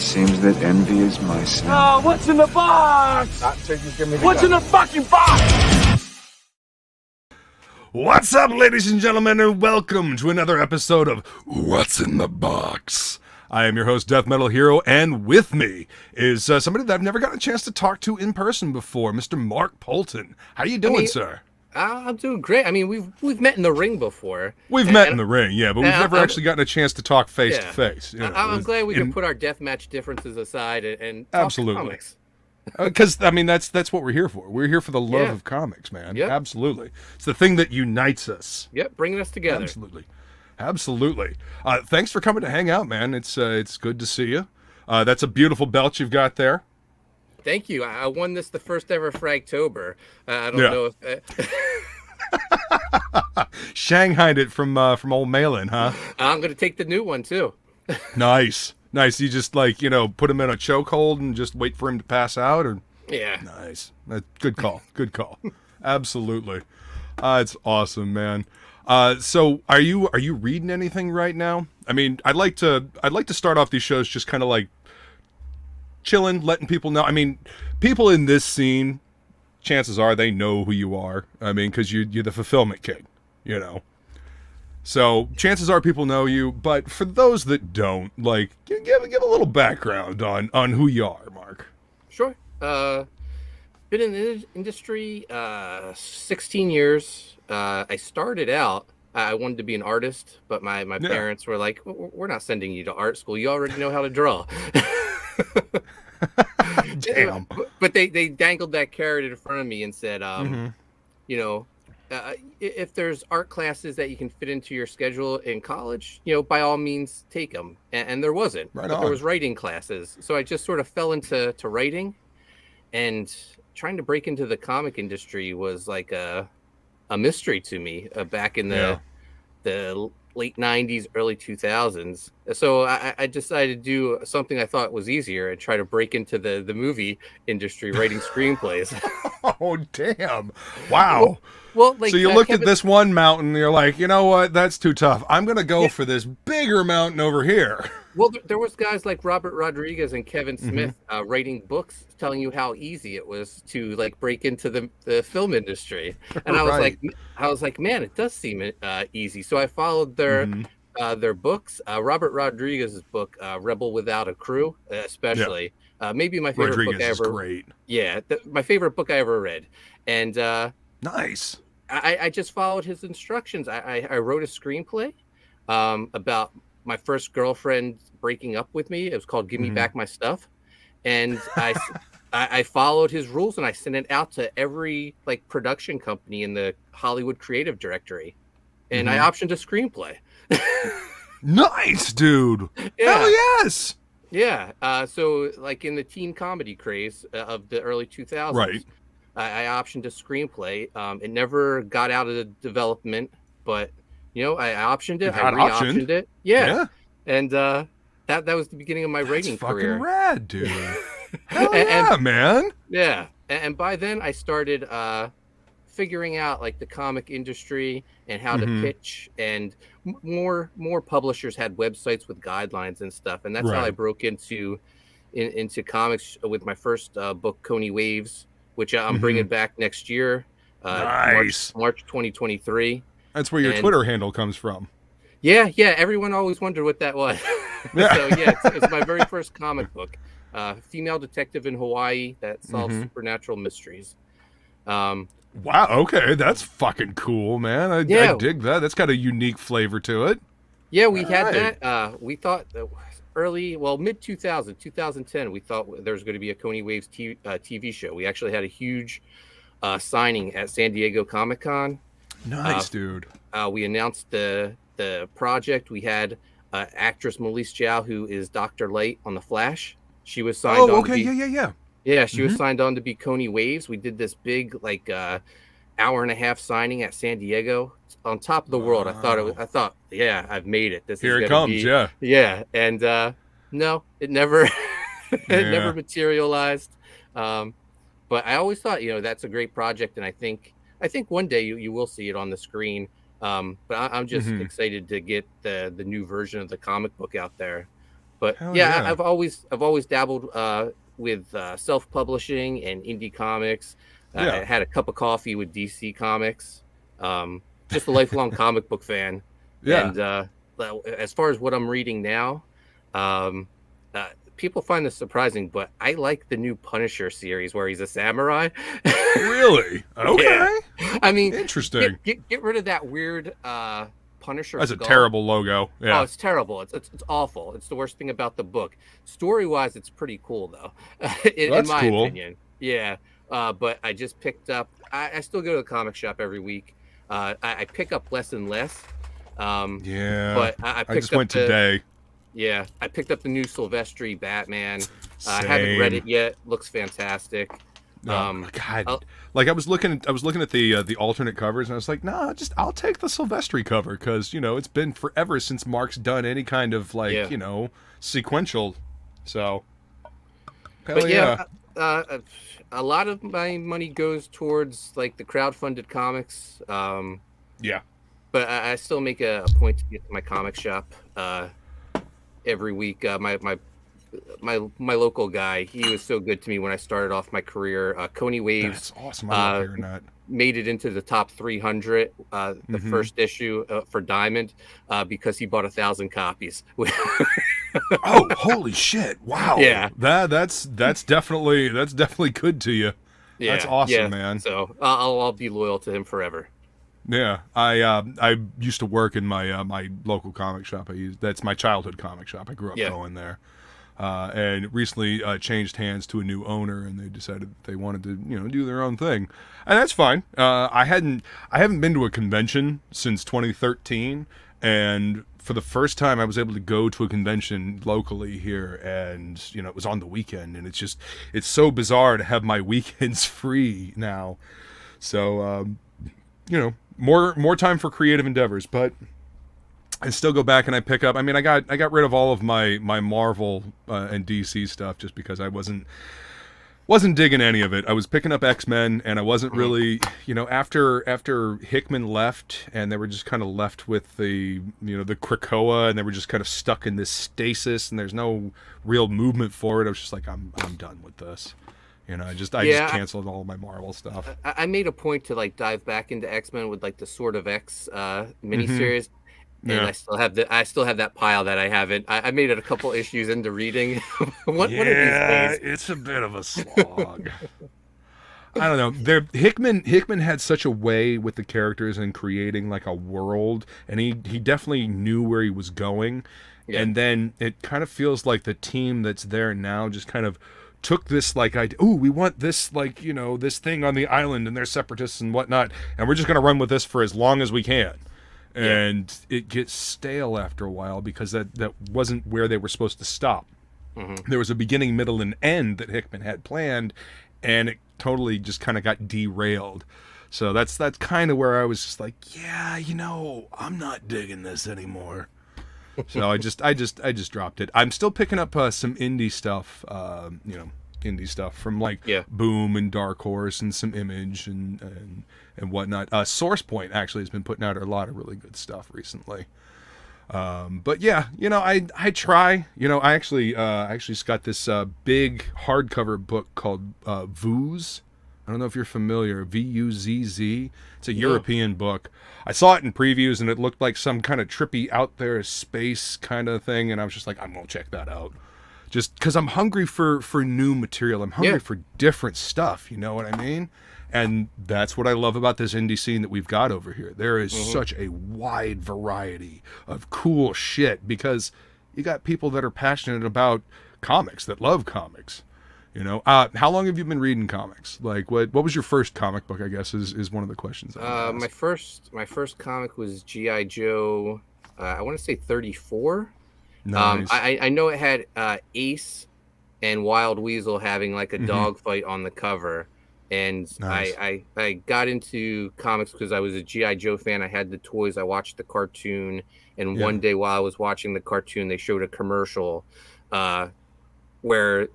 Seems that envy is my sin. Oh, what's in the box? What's in the fucking box? What's up, ladies and gentlemen, and welcome to another episode of What's in the Box. I am your host, DeathMetalHero, and with me is somebody that I've never gotten a chance to talk to in person before, Mr. Mark Poulton. How you doing, sir? I'm doing great. I mean, we've met in the ring before. We've met in the ring, yeah, but we've never actually gotten a chance to talk face to face. I'm glad we can put our deathmatch differences aside and talk comics. Because I mean, that's what we're here for. We're here for the love of comics, man. Yep. Absolutely, it's the thing that unites us. Yep, bringing us together. Absolutely. Thanks for coming to hang out, man. It's good to see you. That's a beautiful belt you've got there. Thank you. I won this the first ever Fragtober. I don't know if Shanghaied it from old Malin, huh? I'm gonna take the new one too. Nice. You just put him in a chokehold and just wait for him to pass out, or nice. Good call. Absolutely. It's awesome, man. So are you reading anything right now? I mean, I'd like to start off these shows just kind of like chilling, letting people know. I mean, people in this scene, chances are they know who you are. I mean, because you're the fulfillment king, So chances are people know you. But for those that don't, give a little background on who you are, Mark. Sure. Been in the industry 16 years. I started out, I wanted to be an artist, but my parents were like, we're not sending you to art school. You already know how to draw. Damn. But they dangled that carrot in front of me and said, if there's art classes that you can fit into your schedule in college, by all means take them. And there wasn't. But there was writing classes. So I just sort of fell into writing, and trying to break into the comic industry was like a mystery to me back in the late 90s, early 2000s. So I decided to do something I thought was easier and try to break into the movie industry, writing screenplays. Oh, damn. Wow. Well, so you looked at this one mountain and you're like, you know what? That's too tough. I'm going to go for this bigger mountain over here. Well, there was guys like Robert Rodriguez and Kevin Smith writing books telling you how easy it was to break into the film industry. And I was like, man, it does seem easy. So I followed their books. Robert Rodriguez's book, Rebel Without a Crew, especially. Maybe my favorite book I ever. Is great. Yeah, my favorite book I ever read. And nice. I just followed his instructions. I wrote a screenplay about my first girlfriend breaking up with me. It was called Give Me Back My Stuff. And I followed his rules, and I sent it out to every production company in the Hollywood creative directory. And I optioned a screenplay. Nice, dude. Yeah. Hell yes. Yeah. So in the teen comedy craze of the early 2000s, right. I optioned a screenplay. It never got out of the development, but I optioned it. I re-optioned it. Yeah. And that was the beginning of my writing career. Fucking rad, dude. Hell yeah, man. Yeah. And by then I started figuring out the comic industry and how to pitch, and more publishers had websites with guidelines and stuff. And that's how I broke into comics with my first book, Coney Waves, which I'm bringing back next year. Nice. March 2023. That's where your Twitter handle comes from. Yeah. Everyone always wondered what that was. So it's my very first comic book. Female detective in Hawaii that solves supernatural mysteries. Wow. Okay, that's fucking cool, man. I dig that. That's got a unique flavor to it. Yeah, we had that. We thought mid 2010, we thought there was going to be a Coney Waves TV show. We actually had a huge signing at San Diego Comic-Con. Nice, dude. We announced the project. We had actress Melise Zhao, who is Dr. Light on The Flash. She was signed on. Oh, okay, yeah. Yeah, she was signed on to be Coney Waves. We did this big hour and a half signing at San Diego, on top of the world. I thought, yeah, I've made it. Here it comes, yeah. And no, it never, never materialized. But I always thought, that's a great project, and I think one day you will see it on the screen. But I'm just excited to get the new version of the comic book out there. But yeah, I've always dabbled with self-publishing and indie comics. I had a cup of coffee with DC Comics. Just a lifelong comic book fan. Yeah. And as far as what I'm reading now, people find this surprising, but I like the new Punisher series where he's a samurai. Really? Okay. Yeah. I mean, interesting. Get rid of that weird Punisher. That's skull. A terrible logo. Yeah. Oh, it's terrible. It's awful. It's the worst thing about the book. Story-wise, it's pretty cool though, in my opinion. Yeah. But I just picked up. I still go to the comic shop every week. I pick up less and less. But I just went today. Yeah, I picked up the new Silvestri Batman. I haven't read it yet. Looks fantastic. God, like I was looking at the alternate covers, and I was like, nah, I'll take the Silvestri cover because it's been forever since Mark's done any kind of sequential. So, but yeah, a lot of my money goes towards like the crowdfunded comics. Yeah, but I still make a point to get to my comic shop every week. My local guy, he was so good to me when I started off my career. Coney Waves. That's awesome. I love hearing that. Made it into the top 300, the first issue for Diamond, because he bought 1,000 copies. Oh, holy shit! Wow. Yeah. That's definitely good to you. Yeah. That's awesome, man. So I'll be loyal to him forever. Yeah, I used to work in my my local comic shop. That's my childhood comic shop. I grew up going there, and it recently changed hands to a new owner, and they decided that they wanted to do their own thing, and that's fine. I haven't been to a convention since 2013, and for the first time I was able to go to a convention locally here, and it was on the weekend, and it's so bizarre to have my weekends free now. So more time for creative endeavors, but I still go back and I pick up. I mean, I got rid of all of my Marvel and DC stuff just because I wasn't digging any of it. I was picking up X-Men, and I wasn't really, after Hickman left, and they were just kind of left with the Krakoa, and they were just kind of stuck in this stasis, and there's no real movement forward. I was just like, I'm done with this. I just canceled all my Marvel stuff. I made a point to dive back into X-Men with the Sword of X miniseries, and I still have that pile that I haven't. I made it a couple issues into reading. One of these days. It's a bit of a slog. I don't know. Hickman had such a way with the characters and creating a world, and he definitely knew where he was going. Yeah. And then it kind of feels like the team that's there now just kind of took this idea. Oh, we want this this thing on the island, and they're separatists and whatnot, and we're just going to run with this for as long as we can. And it gets stale after a while because that wasn't where they were supposed to stop. Mm-hmm. There was a beginning, middle, and end that Hickman had planned, and it totally just kind of got derailed. So that's kind of where I was just like, yeah, I'm not digging this anymore. So I just dropped it. I'm still picking up some indie stuff, indie stuff from Boom and Dark Horse and some Image and whatnot. Source Point actually has been putting out a lot of really good stuff recently. But yeah, I try. I actually just got this big hardcover book called Vuzz. I don't know if you're familiar. Vuzz. It's a European book. I saw it in previews, and it looked like some kind of trippy out there space kind of thing, and I was just like, I'm gonna check that out. Just because I'm hungry for new material. I'm hungry for different stuff. You know what I mean? And that's what I love about this indie scene that we've got over here. There is such a wide variety of cool shit because you got people that are passionate about comics, that love comics. How long have you been reading comics? What was your first comic book, I guess, is one of the questions. My first comic was G.I. Joe, I want to say 34. Nice. I know it had Ace and Wild Weasel having a dogfight on the cover. And nice. I got into comics because I was a G.I. Joe fan. I had the toys. I watched the cartoon. And one day while I was watching the cartoon, they showed a commercial where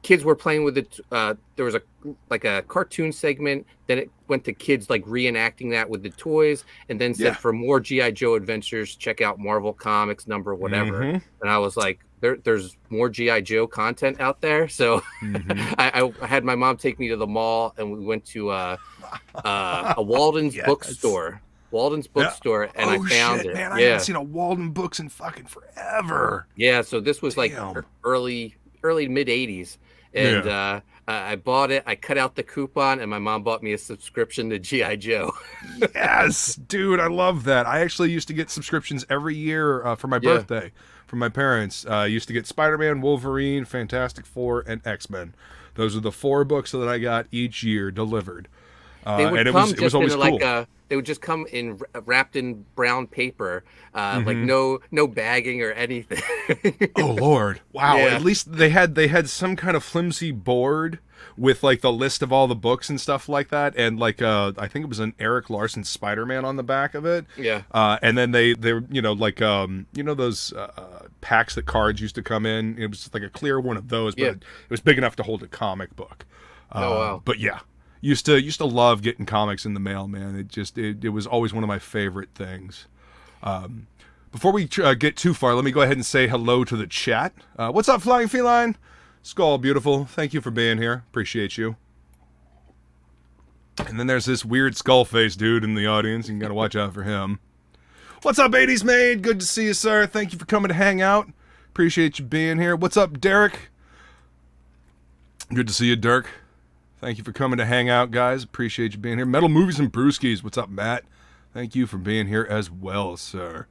kids were playing with it. There was a cartoon segment. Then it went to kids reenacting that with the toys, and then said for more G.I. Joe adventures, check out Marvel Comics number whatever. And I was like, there's more G.I. Joe content out there. So I had my mom take me to the mall, and we went to a Walden's bookstore. Walden's bookstore, and I found it. Man, I haven't seen a Walden books in fucking forever. Yeah, so this was like early mid 80s, and I bought it. I cut out the coupon, and my mom bought me a subscription to G.I. Joe. Yes, dude, I love that. I actually used to get subscriptions every year for my birthday from my parents. I used to get Spider-Man, Wolverine, Fantastic Four, and X-Men. Those are the 4 books that I got each year delivered. And it was always cool. They would just come in wrapped in brown paper, like no bagging or anything. Oh Lord! Wow. Yeah. At least they had some kind of flimsy board with like the list of all the books and stuff like that, and like I think it was an Eric Larson Spider-Man on the back of it. Yeah. And then they like those packs that cards used to come in. It was like a clear one of those, but it was big enough to hold a comic book. Oh wow! But yeah. Used to love getting comics in the mail, man. It was always one of my favorite things. Before we get too far, let me go ahead and say hello to the chat. What's up, Flying Feline? Skull Beautiful, thank you for being here. Appreciate you. And then there's this weird skull face dude in the audience. You gotta watch out for him. What's up, 80s Maid? Good to see you, sir. Thank you for coming to hang out. Appreciate you being here. What's up, Derek? Good to see you, Dirk. Thank you for coming to hang out, guys. Appreciate you being here. Metal Movies and Brewskis. What's up, Matt? Thank you for being here as well, sir.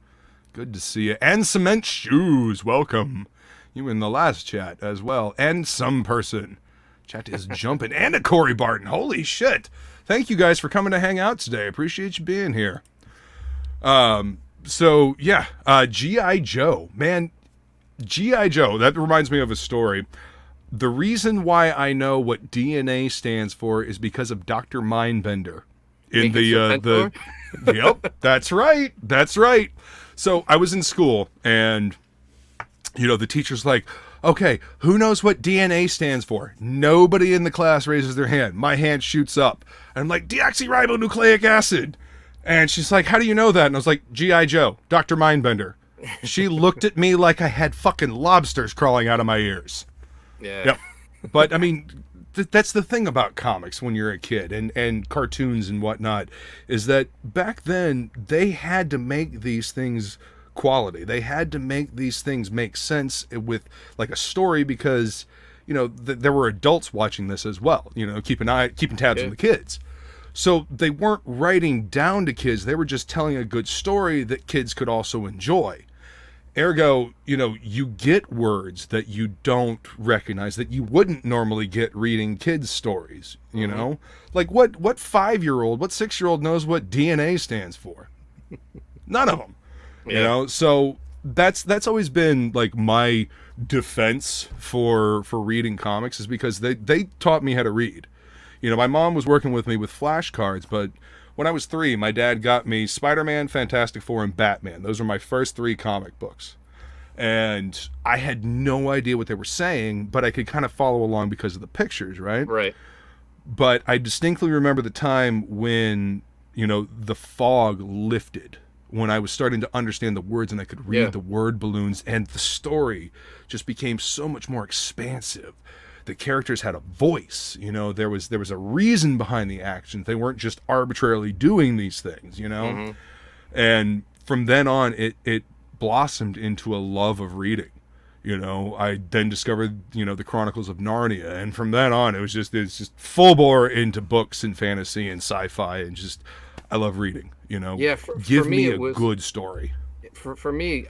Good to see you. And Cement Shoes. Welcome. You in the last chat as well. And some person. Chat is jumping. And a Corey Barton. Holy shit. Thank you guys for coming to hang out today. Appreciate you being here. So, yeah. G.I. Joe. Man, G.I. Joe. That reminds me of a story. The reason why I know what DNA stands for is because of Dr. Mindbender. In Yep, that's right. That's right. So I was in school, and the teacher's like, okay, who knows what DNA stands for? Nobody in the class raises their hand. My hand shoots up. And I'm like, deoxyribonucleic acid. And she's like, how do you know that? And I was like, G.I. Joe, Dr. Mindbender. She looked at me like I had fucking lobsters crawling out of my ears. Yeah. Yep. But I mean, that's the thing about comics when you're a kid and cartoons and whatnot, is that back then they had to make these things quality. They had to make these things make sense with like a story, because there were adults watching this as well. Keeping tabs on the kids. So they weren't writing down to kids. They were just telling a good story that kids could also enjoy. Ergo, you get words that you don't recognize, that you wouldn't normally get reading kids' stories, Like what 5-year-old, what 6-year-old knows what DNA stands for? None of them, So that's always been like my defense for reading comics, is because they taught me how to read. My mom was working with me with flashcards, but when I was 3, my dad got me Spider-Man, Fantastic Four, and Batman. Those were my first 3 comic books. And I had no idea what they were saying, but I could kind of follow along because of the pictures, right? Right. But I distinctly remember the time when, the fog lifted, when I was starting to understand the words and I could read the word balloons, and the story just became so much more expansive. The characters had a voice, there was a reason behind the actions. They weren't just arbitrarily doing these things, And from then on, it blossomed into a love of reading. I then discovered, the Chronicles of Narnia, and from then on, it's just full bore into books and fantasy and sci-fi, and just, I love reading, Yeah, give me a good story. For me,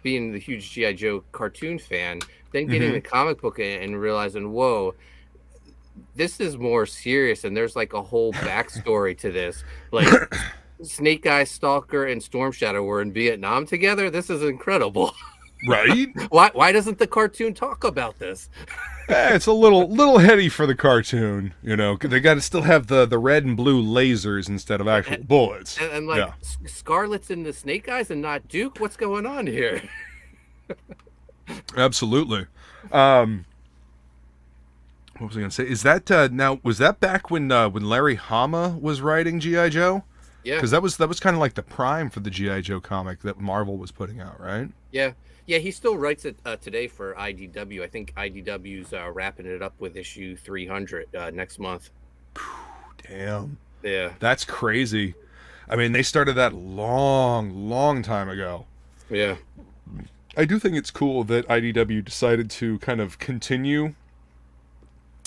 being the huge G.I. Joe cartoon fan, then getting the comic book and realizing, whoa, this is more serious, and there's like a whole backstory to this. Like, Snake Eyes, Stalker, and Storm Shadow were in Vietnam together. This is incredible. Right? Why doesn't the cartoon talk about this? It's a little heady for the cartoon, They got to still have the red and blue lasers instead of actual bullets. And like, Scarlet's in the Snake Eyes and not Duke? What's going on here? Absolutely. What was I going to say? Is that now? Was that back when Larry Hama was writing G.I. Joe? Yeah. Because that was kind of like the prime for the G.I. Joe comic that Marvel was putting out, right? Yeah. Yeah, he still writes it today for IDW. I think IDW's wrapping it up with issue 300 next month. Damn. Yeah. That's crazy. I mean, they started that long time ago. Yeah. I do think it's cool that IDW decided to kind of continue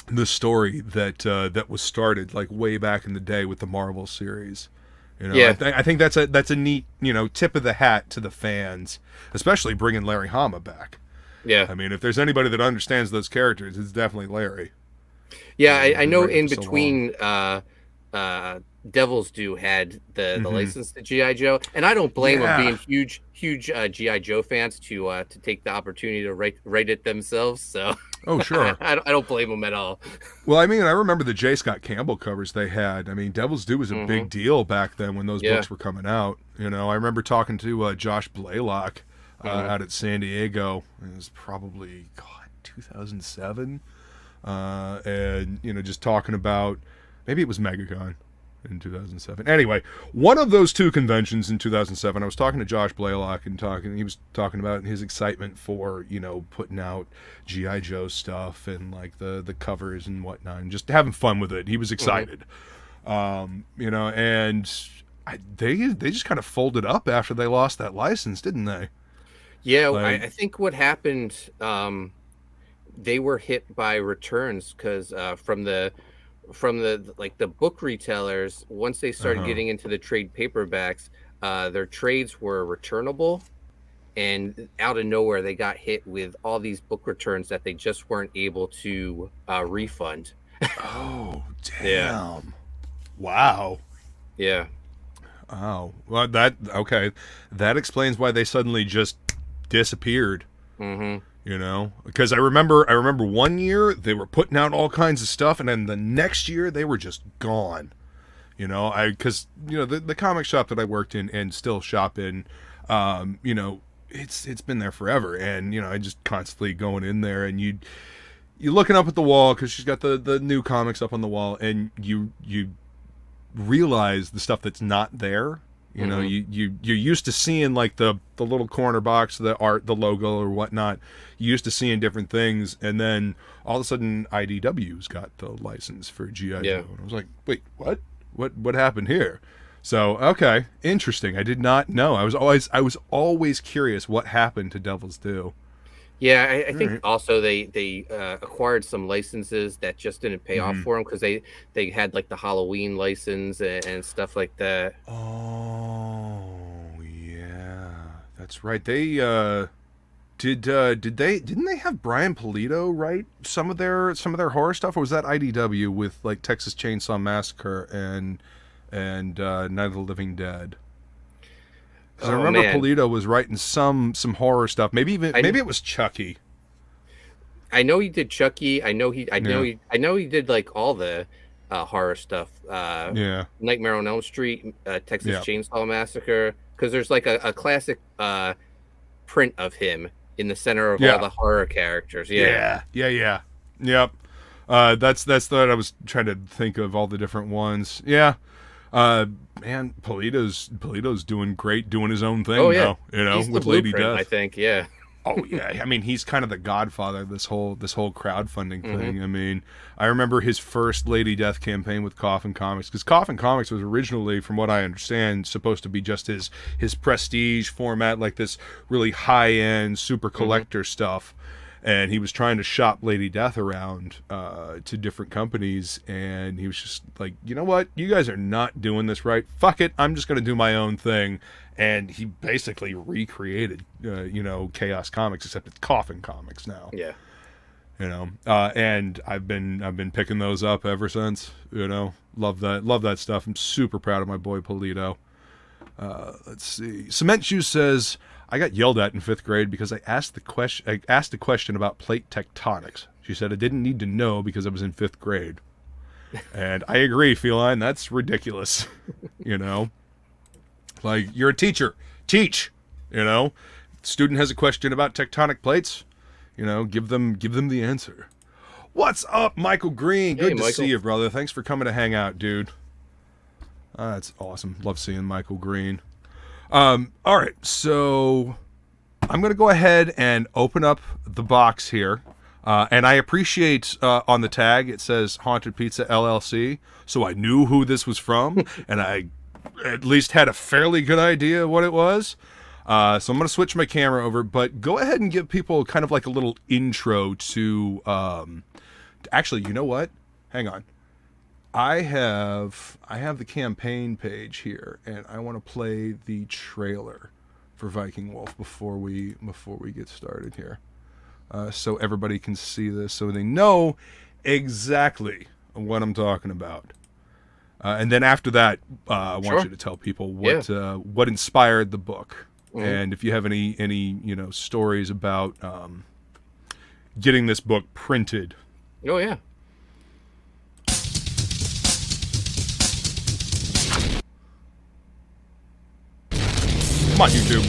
the story that was started like way back in the day with the Marvel series. You know, yeah. I think that's a neat, tip of the hat to the fans, especially bringing Larry Hama back. Yeah. I mean, if there's anybody that understands those characters, it's definitely Larry. Yeah, I know in between Devil's Due had the license to G.I. Joe, and I don't blame them being huge G.I. Joe fans to take the opportunity to write it themselves. So sure. I don't blame them at all. Well, I mean, I remember the J. Scott Campbell covers they had. I mean, Devil's Due was a big deal back then when those books were coming out. I remember talking to Josh Blaylock out at San Diego. It was probably 2007, and just talking about maybe it was MegaCon in 2007. Anyway, one of those two conventions in 2007, I was talking to Josh Blaylock and he was talking about his excitement for, putting out G.I. Joe stuff and like the covers and whatnot and just having fun with it. He was excited. And they just kind of folded up after they lost that license, didn't they? Yeah, I think what happened, they were hit by returns because from the book retailers, once they started getting into the trade paperbacks, their trades were returnable, and out of nowhere they got hit with all these book returns that they just weren't able to refund. Oh, damn. Yeah. Wow. Yeah. Oh, well, that explains why they suddenly just disappeared. Because I remember one year they were putting out all kinds of stuff, and then the next year they were just gone. Because the comic shop that I worked in and still shop in, it's been there forever, and I just constantly going in there, and you're looking up at the wall because she's got the new comics up on the wall, and you realize the stuff that's not there. You're used to seeing like the little corner box, the art, the logo or whatnot. You're used to seeing different things, and then all of a sudden IDW's got the license for G.I. Joe. And I was like, wait, what? What happened here? So okay, interesting. I did not know. I was always curious what happened to Devil's Due. Yeah, I think also they acquired some licenses that just didn't pay off for them because they had like the Halloween license and stuff like that. Oh yeah, that's right. They didn't they have Brian Pulido write some of their horror stuff, or was that IDW with like Texas Chainsaw Massacre and Night of the Living Dead? Because I remember Pulido was writing some horror stuff. Maybe it was Chucky. I know he did Chucky. I know he did like all the horror stuff. Nightmare on Elm Street, Texas Chainsaw Massacre. Because there's like a classic print of him in the center of all the horror characters. Yep. That's what I was trying to think of, all the different ones. Yeah. Man, Pulido's doing great, doing his own thing now. He's with the Lady Death. I think, yeah. Oh yeah, I mean he's kind of the godfather of this whole crowdfunding thing. I mean, I remember his first Lady Death campaign with Coffin Comics, because Coffin Comics was originally, from what I understand, supposed to be just his prestige format, like this really high end super collector stuff. And he was trying to shop Lady Death around to different companies, and he was just like, you know what? You guys are not doing this right. Fuck it. I'm just going to do my own thing. And he basically recreated, Chaos Comics, except it's Coffin Comics now. Yeah. And I've been picking those up ever since. Love that stuff. I'm super proud of my boy Pulido. Let's see. Cement Shoe says, I got yelled at in 5th grade because I asked a question about plate tectonics. She said I didn't need to know because I was in 5th grade. And I agree, Feline, that's ridiculous. Like, you're a teacher. Teach. Student has a question about tectonic plates. Give them the answer. What's up, Michael Green? Good to see you, brother. Thanks for coming to hang out, dude. That's awesome. Love seeing Michael Green. All right, so I'm going to go ahead and open up the box here. And I appreciate on the tag, it says Haunted Pizza LLC. So I knew who this was from, and I at least had a fairly good idea what it was. So I'm going to switch my camera over, but go ahead and give people kind of like a little intro to actually, you know what? Hang on. I have the campaign page here, and I want to play the trailer for Viking Wolf before we get started here, so everybody can see this, so they know exactly what I'm talking about. And then after that, I want you to tell people what inspired the book, and if you have any stories about getting this book printed. Oh yeah. Come on, YouTube.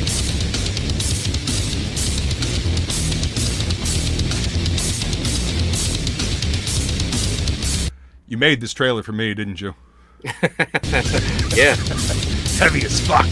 You made this trailer for me, didn't you? Yeah. Heavy as fuck.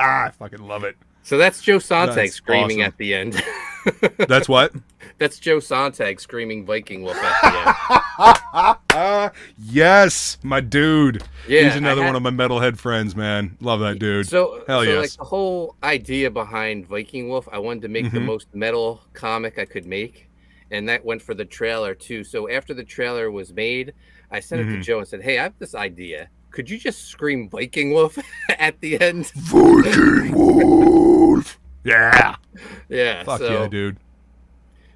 I fucking love it. So that's Joe Sontag screaming at the end. That's what? That's Joe Sontag screaming Viking Wolf at the end. Yes, my dude. Yeah, he's another one of my metalhead friends, man. Love that dude. So, hell yes. Like the whole idea behind Viking Wolf, I wanted to make the most metal comic I could make, and that went for the trailer too. So after the trailer was made, I sent it to Joe and said, "Hey, I have this idea. Could you just scream Viking Wolf at the end?" Viking Wolf. Yeah. Yeah. Fuck yeah, dude.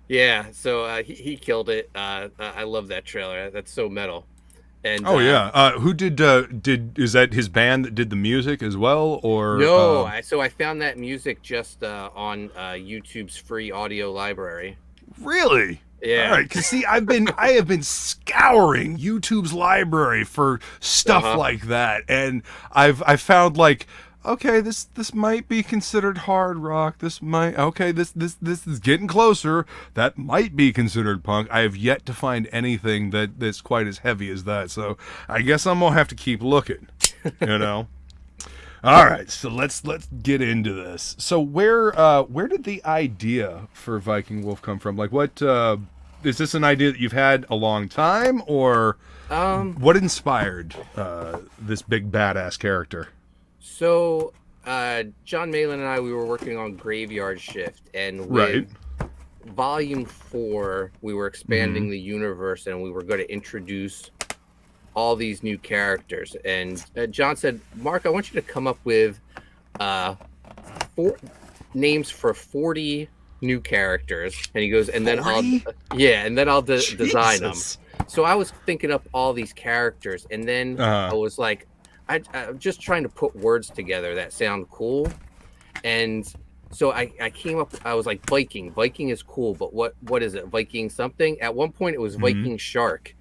Yeah. So he killed it. I love that trailer. That's so metal. And who did is that his band that did the music as well, or no? So I found that music just on YouTube's free audio library. Really? Yeah. All right. Cause see, I have been scouring YouTube's library for stuff like that, and I found like, okay, this might be considered hard rock. This is getting closer. That might be considered punk. I have yet to find anything that's quite as heavy as that. So I guess I'm gonna have to keep looking. You know. All right, so let's get into this. So where did the idea for Viking Wolf come from? Like, what is this an idea that you've had a long time, or what inspired this big badass character? So John Malin and I, we were working on Graveyard Shift, and with Volume 4, we were expanding the universe, and we were going to introduce all these new characters. And John said, "Mark, I want you to come up with 4 names for 40 new characters." And he goes, "And then 40? I'll design them." So I was thinking up all these characters, and then I was like, I'm just trying to put words together that sound cool. And so I came up, I was like, Viking is cool, but what is it? Viking something? At one point it was Viking shark.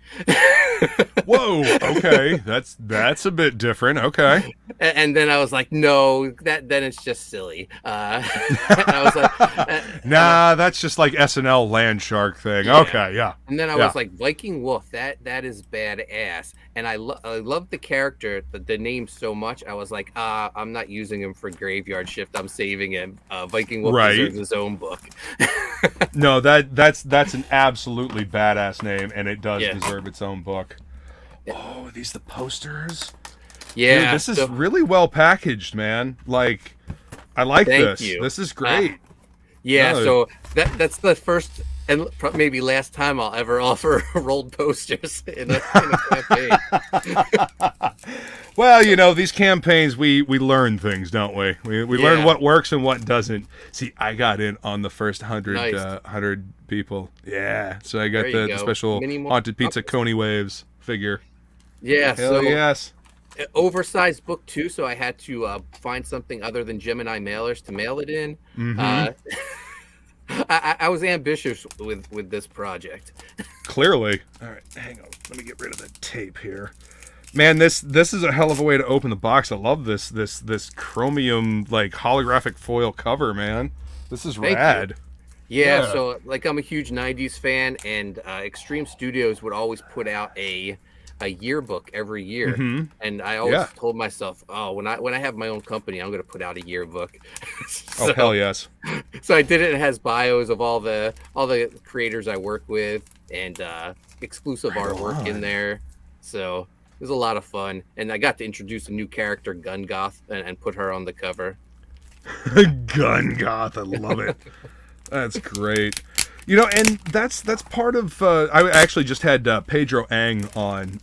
Whoa, okay. That's a bit different. Okay. And then I was like, no, then it's just silly. And I was like, nah, that's just like SNL land shark thing. Yeah. Okay, yeah. And then I was like, Viking Wolf, that is badass. And I love the character, the name so much. I was like, I'm not using him for Graveyard Shift. I'm saving him. Viking Wolf deserves his own book. No, that's an absolutely badass name, and it does deserve its own book. Oh, are these the posters? Yeah. Dude, this is really well packaged, man. Like, I like this. Thank you. This is great. So that's the first and maybe last time I'll ever offer rolled posters in a campaign. Well, these campaigns, we learn things, don't we? We learn what works and what doesn't. See, I got in on the first 100 people. Yeah, so I got the special Haunted Pizza Coney Waves figure. Yeah, Hell yes. Oversized book too, so I had to find something other than Gemini mailers to mail it in. I was ambitious with this project. Clearly. All right, hang on. Let me get rid of the tape here. Man, this is a hell of a way to open the box. I love this chromium like holographic foil cover, man. This is rad. Yeah, so like I'm a huge 90s fan, and Extreme Studios would always put out a yearbook every year. And I always told myself, oh, when I have my own company, I'm going to put out a yearbook. So, oh, hell yes. So I did it. It has bios of all the creators I work with, and exclusive artwork in there. So it was a lot of fun, and I got to introduce a new character, Gun Goth, and put her on the cover. Gun Goth, I love it. That's great. You know, and that's part of. I actually just had Pedro Ang on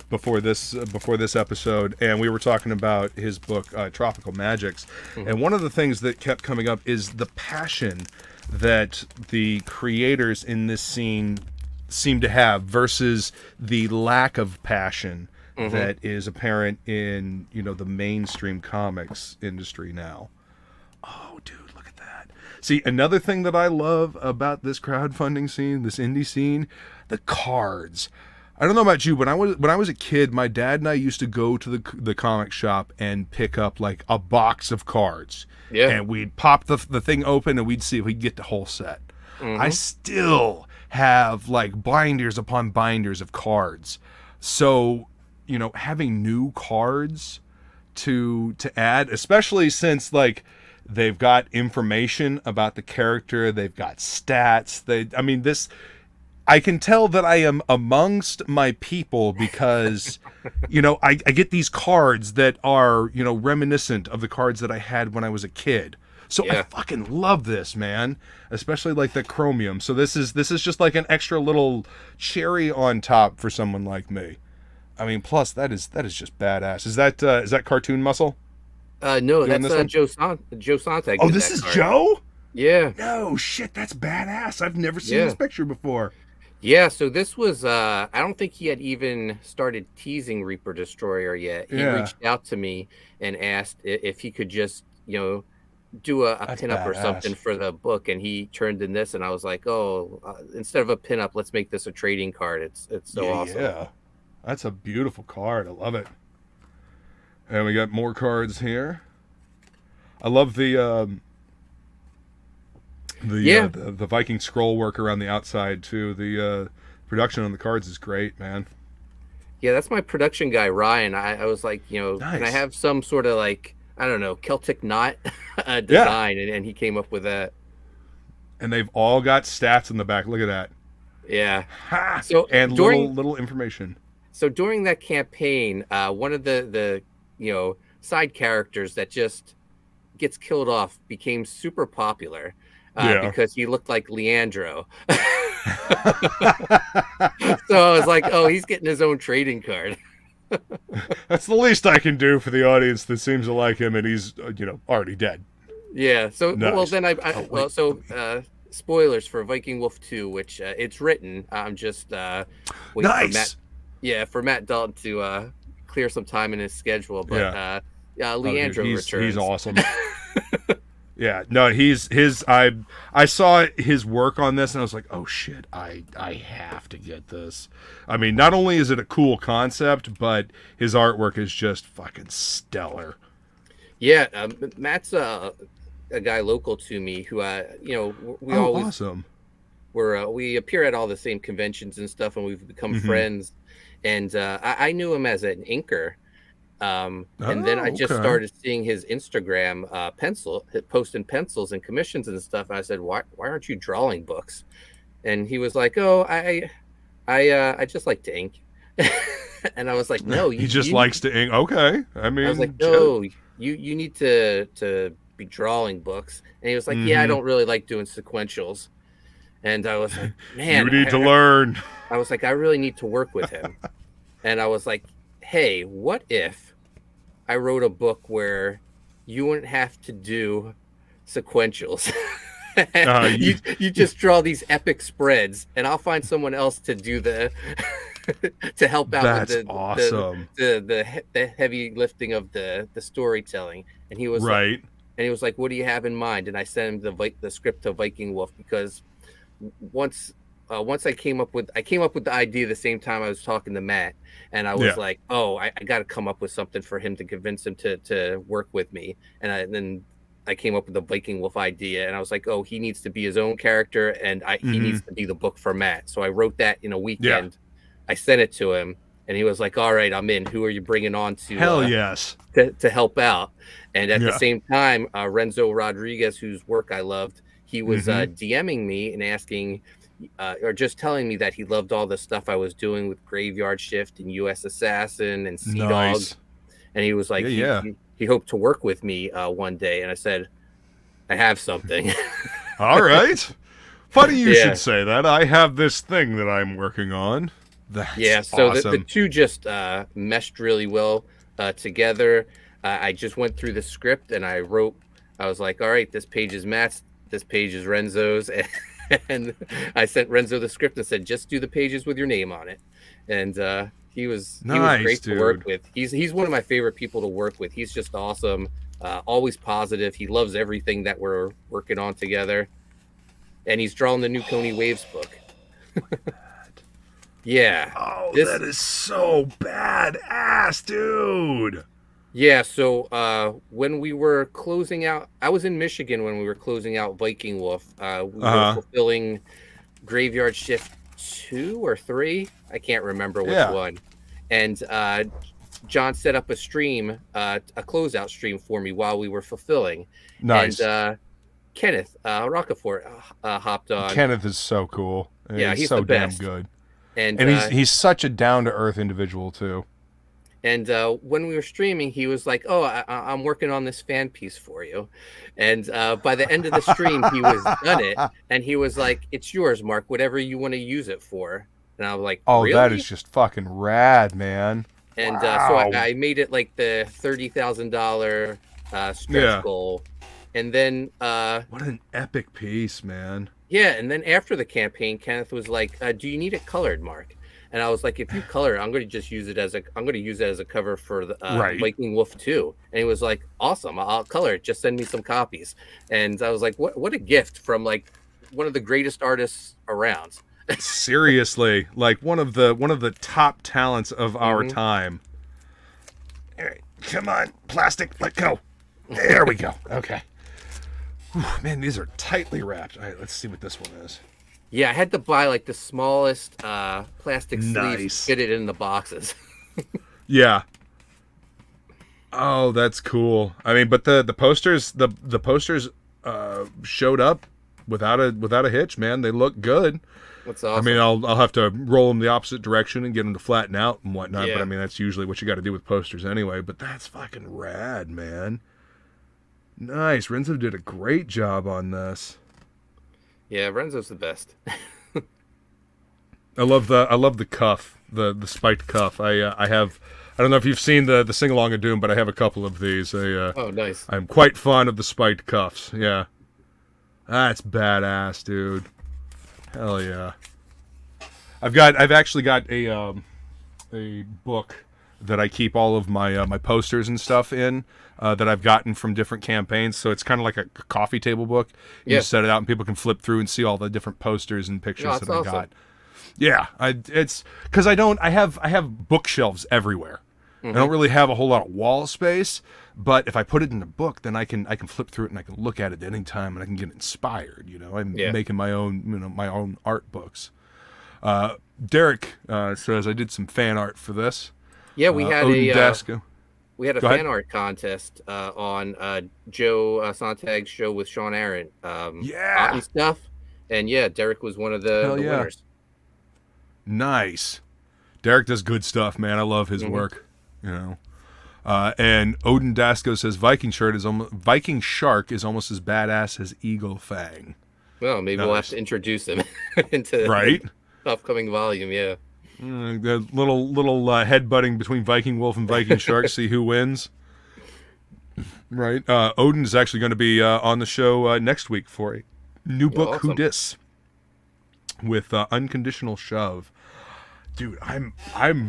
before this episode, and we were talking about his book Tropical Magics. And one of the things that kept coming up is the passion that the creators in this scene seem to have versus the lack of passion that is apparent in, you know, the mainstream comics industry now. Oh, dude, look at that. See, another thing that I love about this crowdfunding scene, this indie scene, the cards. I don't know about you, but when I was a kid, my dad and I used to go to the comic shop and pick up like a box of cards. Yeah. And we'd pop the thing open and we'd see if we could get the whole set. I still have like binders upon binders of cards. So, you know, having new cards to add, especially since like they've got information about the character, they've got stats. I can tell that I am amongst my people because, you know, I get these cards that are, you know, reminiscent of the cards that I had when I was a kid. So I fucking love this, man. Especially like the chromium. So this is just like an extra little cherry on top for someone like me. I mean, plus that is just badass. Is that Cartoon Muscle? No, that's Joe Sontag. Oh, this is Joe? Yeah. No shit, that's badass. I've never seen this picture before. Yeah, so this was I don't think he had even started teasing Reaper Destroyer yet. He reached out to me and asked if he could just, you know, do a pinup or something for the book, and he turned in this, and I was like, oh, instead of a pinup, let's make this a trading card. It's so awesome. Yeah, that's a beautiful card. I love it. And we got more cards here. I love the Viking scroll work around the outside too. The production on the cards is great, man. Yeah, that's my production guy, Ryan. I was like, you know, can I have some sort of like, I don't know, Celtic knot design, and he came up with that. And they've all got stats in the back. Look at that. Yeah. Ha! So and little information. So during that campaign, one of the you know, side characters that just gets killed off became super popular because he looked like Leandro. So I was like, oh, he's getting his own trading card. That's the least I can do for the audience that seems to like him, and he's you know, already dead. Yeah. So well, then spoilers for Viking Wolf 2, which it's written. I'm just waiting for Matt Dalton to clear some time in his schedule. But Leandro returns. He's awesome. Yeah, no, I saw his work on this and I was like, oh shit, I have to get this. I mean, not only is it a cool concept, but his artwork is just fucking stellar. Yeah, Matt's a guy local to me who you know, we always awesome. We appear at all the same conventions and stuff, and we've become friends. And I knew him as an inker. And then I just started seeing his Instagram posting pencils and commissions and stuff. And I said, why aren't you drawing books? And he was like, oh, I just like to ink. And I was like, no, he just likes to ink. Okay. I mean, I was like, no, you need to be drawing books. And he was like, yeah, I don't really like doing sequentials. And I was like, man, you need to learn. I was like, I really need to work with him. And I was like, hey, what if I wrote a book where you wouldn't have to do sequentials? You just draw these epic spreads, and I'll find someone else to do the to help out with the heavy lifting of the storytelling. And he was right. And he was like, what do you have in mind? And I sent him the script to Viking Wolf, because once once I came up with the idea the same time I was talking to Matt, and I was like, oh, I got to come up with something for him to convince him to work with me. And then I came up with the Viking Wolf idea, and I was like, oh, he needs to be his own character, and he needs to be the book for Matt. So I wrote that in a weekend. I sent it to him, and he was like, all right, I'm in. Who are you bringing on to Hell yes. to help out? And at the same time, Renzo Rodriguez, whose work I loved, he was DMing me and asking, or just telling me that he loved all the stuff I was doing with Graveyard Shift and US Assassin and Sea Dog. And he was like, he hoped to work with me one day. And I said, I have something. All right. Funny you should say that. I have this thing that I'm working on. That's so awesome. the two just meshed really well together. I just went through the script and I was like, all right, this page is Matt's, this page is Renzo's. And I sent Renzo the script and said, just do the pages with your name on it. And he was great to work with. He's one of my favorite people to work with. He's just awesome, always positive. He loves everything that we're working on together. And he's drawing the new Coney Waves book. Yeah. Oh, that is so badass, dude. Yeah, so when we were closing out, I was in Michigan when we were closing out Viking Wolf. We were fulfilling Graveyard Shift 2 or 3. I can't remember which one. And John set up a stream, a closeout stream for me while we were fulfilling. Nice. And Kenneth Rockefeller hopped on. Kenneth is so cool. Yeah, he's so the best. damn good. And he's such a down-to-earth individual, too. And when we were streaming, he was like, oh, I'm working on this fan piece for you. And by the end of the stream, he was done it. And he was like, it's yours, Mark, whatever you want to use it for. And I was like, oh, really? That is just fucking rad, man. And so I made it like the $30,000 stretch goal. And then... what an epic piece, man. Yeah, and then after the campaign, Kenneth was like, do you need it colored, Mark? And I was like, if you color, I'm going to just use it as a cover for the Viking Wolf 2. And he was like, awesome, I'll color it. Just send me some copies. And I was like, what a gift from like one of the greatest artists around. Seriously, like one of the top talents of our time. All right, come on, plastic, let go. There we go. Okay. Whew, man, these are tightly wrapped. All right, let's see what this one is. Yeah, I had to buy like the smallest plastic sleeves to fit it in the boxes. Yeah. Oh, that's cool. I mean, but the posters showed up without a hitch, man. They look good. That's awesome. I mean, I'll have to roll them the opposite direction and get them to flatten out and whatnot. Yeah. But I mean, that's usually what you got to do with posters anyway. But that's fucking rad, man. Nice. Renzo did a great job on this. Yeah, Renzo's the best. I love the cuff, the spiked cuff. I don't know if you've seen the Sing Along of Doom, but I have a couple of these. Oh, nice. I'm quite fond of the spiked cuffs. Yeah, that's badass, dude. Hell yeah. I've actually got a book that I keep all of my posters and stuff in. That I've gotten from different campaigns, so it's kind of like a coffee table book. You just set it out, and people can flip through and see all the different posters and pictures that I got. Yeah, it's because I have bookshelves everywhere. I don't really have a whole lot of wall space, but if I put it in a book, then I can flip through it and I can look at it at any time and I can get inspired. You know, I'm making my own art books. Derek says I did some fan art for this. Yeah, we had We had a fan art contest on Joe Sontag's show with Sean Aaron. And stuff. And yeah, Derek was one of the winners. Nice. Derek does good stuff, man. I love his work. You know. And Odin Dasco says Viking Shark is almost as badass as Eagle Fang. Well, maybe we'll have to introduce him into the upcoming volume. Yeah. The little headbutting between Viking Wolf and Viking Shark, see who wins. Right. Odin is actually going to be on the show next week for a new book, awesome. Who Dis, with Unconditional Shove. Dude, I'm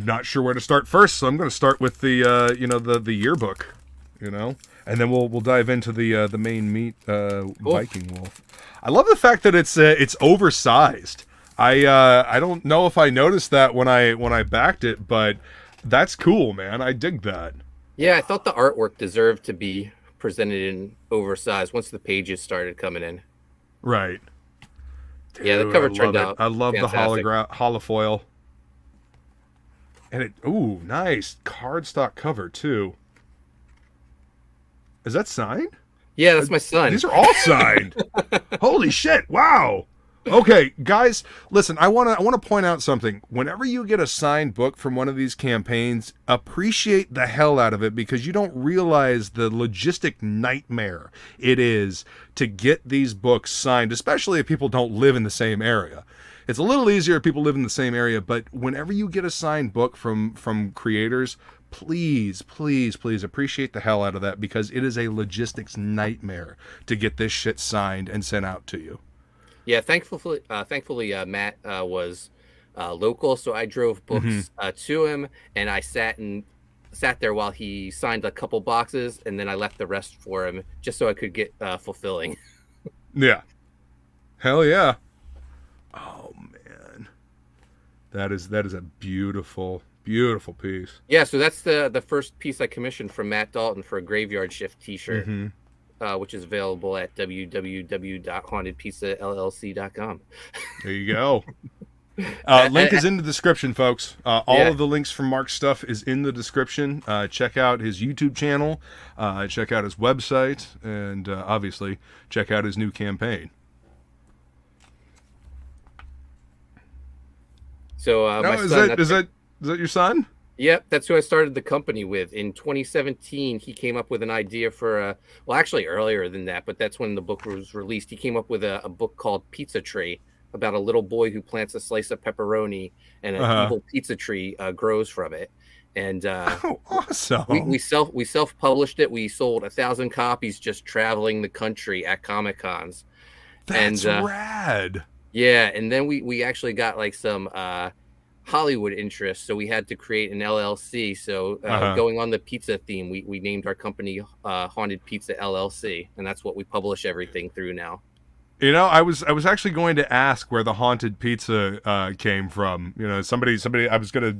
not sure where to start first, so I'm going to start with the yearbook, and then we'll dive into the main meat, Viking Wolf. I love the fact that it's oversized. I don't know if I noticed that when I backed it, but that's cool, man. I dig that. Yeah, I thought the artwork deserved to be presented in oversized once the pages started coming in. Right. Dude, yeah, the cover turned out. I love fantastic. the holofoil. And ooh, nice cardstock cover too. Is that signed? Yeah, that's my son. These are all signed. Holy shit! Wow. Okay, guys, listen. I want to point out something. Whenever you get a signed book from one of these campaigns, appreciate the hell out of it, because you don't realize the logistic nightmare it is to get these books signed, especially if people don't live in the same area. It's a little easier if people live in the same area, but whenever you get a signed book from creators, please, please, please appreciate the hell out of that, because it is a logistics nightmare to get this shit signed and sent out to you. Yeah, thankfully, Matt was local, so I drove books to him, and I sat there while he signed a couple boxes, and then I left the rest for him just so I could get fulfilling. Yeah, hell yeah. Oh man, that is a beautiful, beautiful piece. Yeah, so that's the first piece I commissioned from Matt Dalton for a Graveyard Shift T-shirt. Which is available at www.hauntedpizzallc.com. There you go. Link is in the description, folks. All of the links from Mark's stuff is in the description. Check out his YouTube channel. Check out his website. And obviously, check out his new campaign. So, is that your son? Yep, that's who I started the company with. In 2017, he came up with an idea for well, actually earlier than that, but that's when the book was released. He came up with a book called Pizza Tree, about a little boy who plants a slice of pepperoni and an evil pizza tree grows from it. And awesome. We self-published it. We sold 1,000 copies just traveling the country at Comic-Cons. That's rad. Yeah, and then we actually got like some Hollywood interest, so we had to create an LLC. So going on the pizza theme, we named our company Haunted Pizza LLC, and that's what we publish everything through now. You know, I was actually going to ask where the haunted pizza came from. You know, somebody I was gonna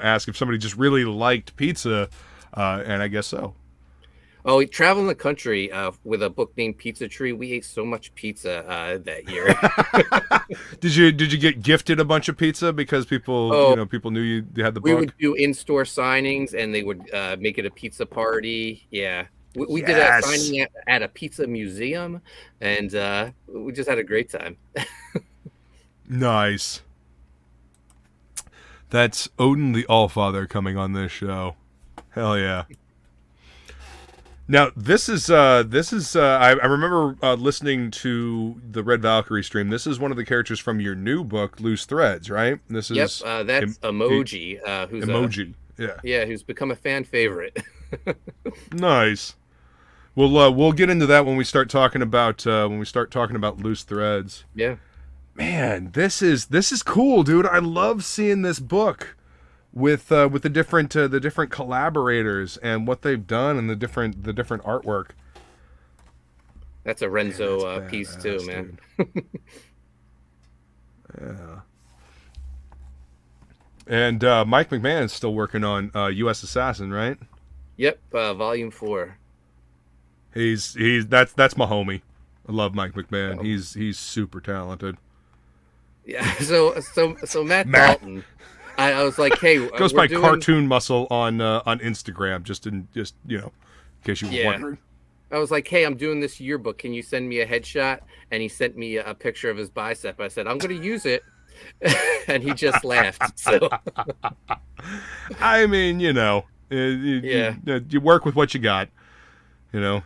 ask if somebody just really liked pizza, and I guess so. Oh, we traveled the country with a book named Pizza Tree. We ate so much pizza that year. Did you get gifted a bunch of pizza because people knew you had the book? We would do in-store signings, and they would make it a pizza party. Yeah, we did a signing at a pizza museum, and we just had a great time. Nice. That's Odin the Allfather coming on this show. Hell yeah. Now, this is I remember listening to the Red Valkyrie stream. This is one of the characters from your new book, Loose Threads, right? This is that's Emoji, who's Emoji. Who's become a fan favorite. Nice. We'll get into that when we start talking about Loose Threads. Yeah. Man, this is cool, dude. I love seeing this book with the different collaborators and what they've done and the different artwork. That's a Renzo piece too, man. Yeah. And Mike McMahon is still working on U.S. Assassin, right? Yep, Volume 4. That's my homie. I love Mike McMahon. Oh. He's super talented. Yeah. So Matt Dalton. I was like, hey, goes by Cartoon Muscle on Instagram, just in case you were wondering. I was like, hey, I'm doing this yearbook. Can you send me a headshot? And he sent me a picture of his bicep. I said, I'm going to use it. And he just laughed. So, I mean, you work with what you got.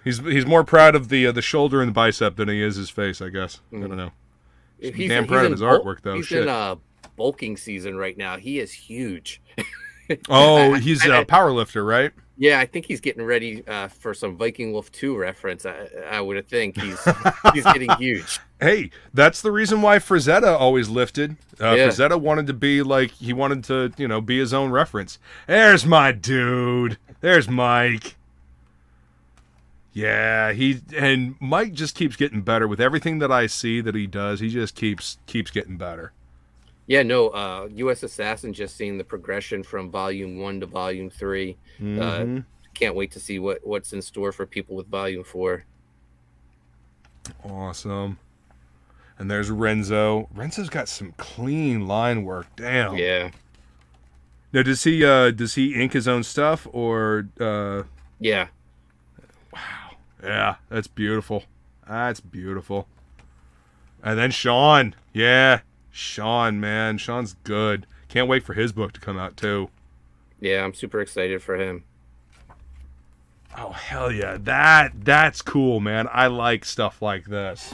He's more proud of the shoulder and the bicep than he is his face, I guess. I don't know. He's damn proud of his artwork, though. He's in bulking season right now. He is huge. Oh, he's a power lifter, right? Yeah, I think he's getting ready for some Viking Wolf 2 reference. I would think he's getting huge. Hey, that's the reason why Frazetta always lifted. Frazetta wanted to be he wanted to, be his own reference. There's my dude. There's Mike. Yeah, and Mike just keeps getting better with everything that I see that he does. He just keeps getting better. Yeah, no, U.S. Assassin, just seeing the progression from Volume 1 to Volume 3. Can't wait to see what's in store for people with Volume 4. Awesome. And there's Renzo. Renzo's got some clean line work. Damn. Yeah. Now, does he ink his own stuff or? Yeah. Wow. Yeah, that's beautiful. That's beautiful. And then Sean. Yeah, Sean, man, Sean's good. Can't wait for his book to come out too. Yeah, I'm super excited for him. Oh hell yeah, that's cool, man. I like stuff like this.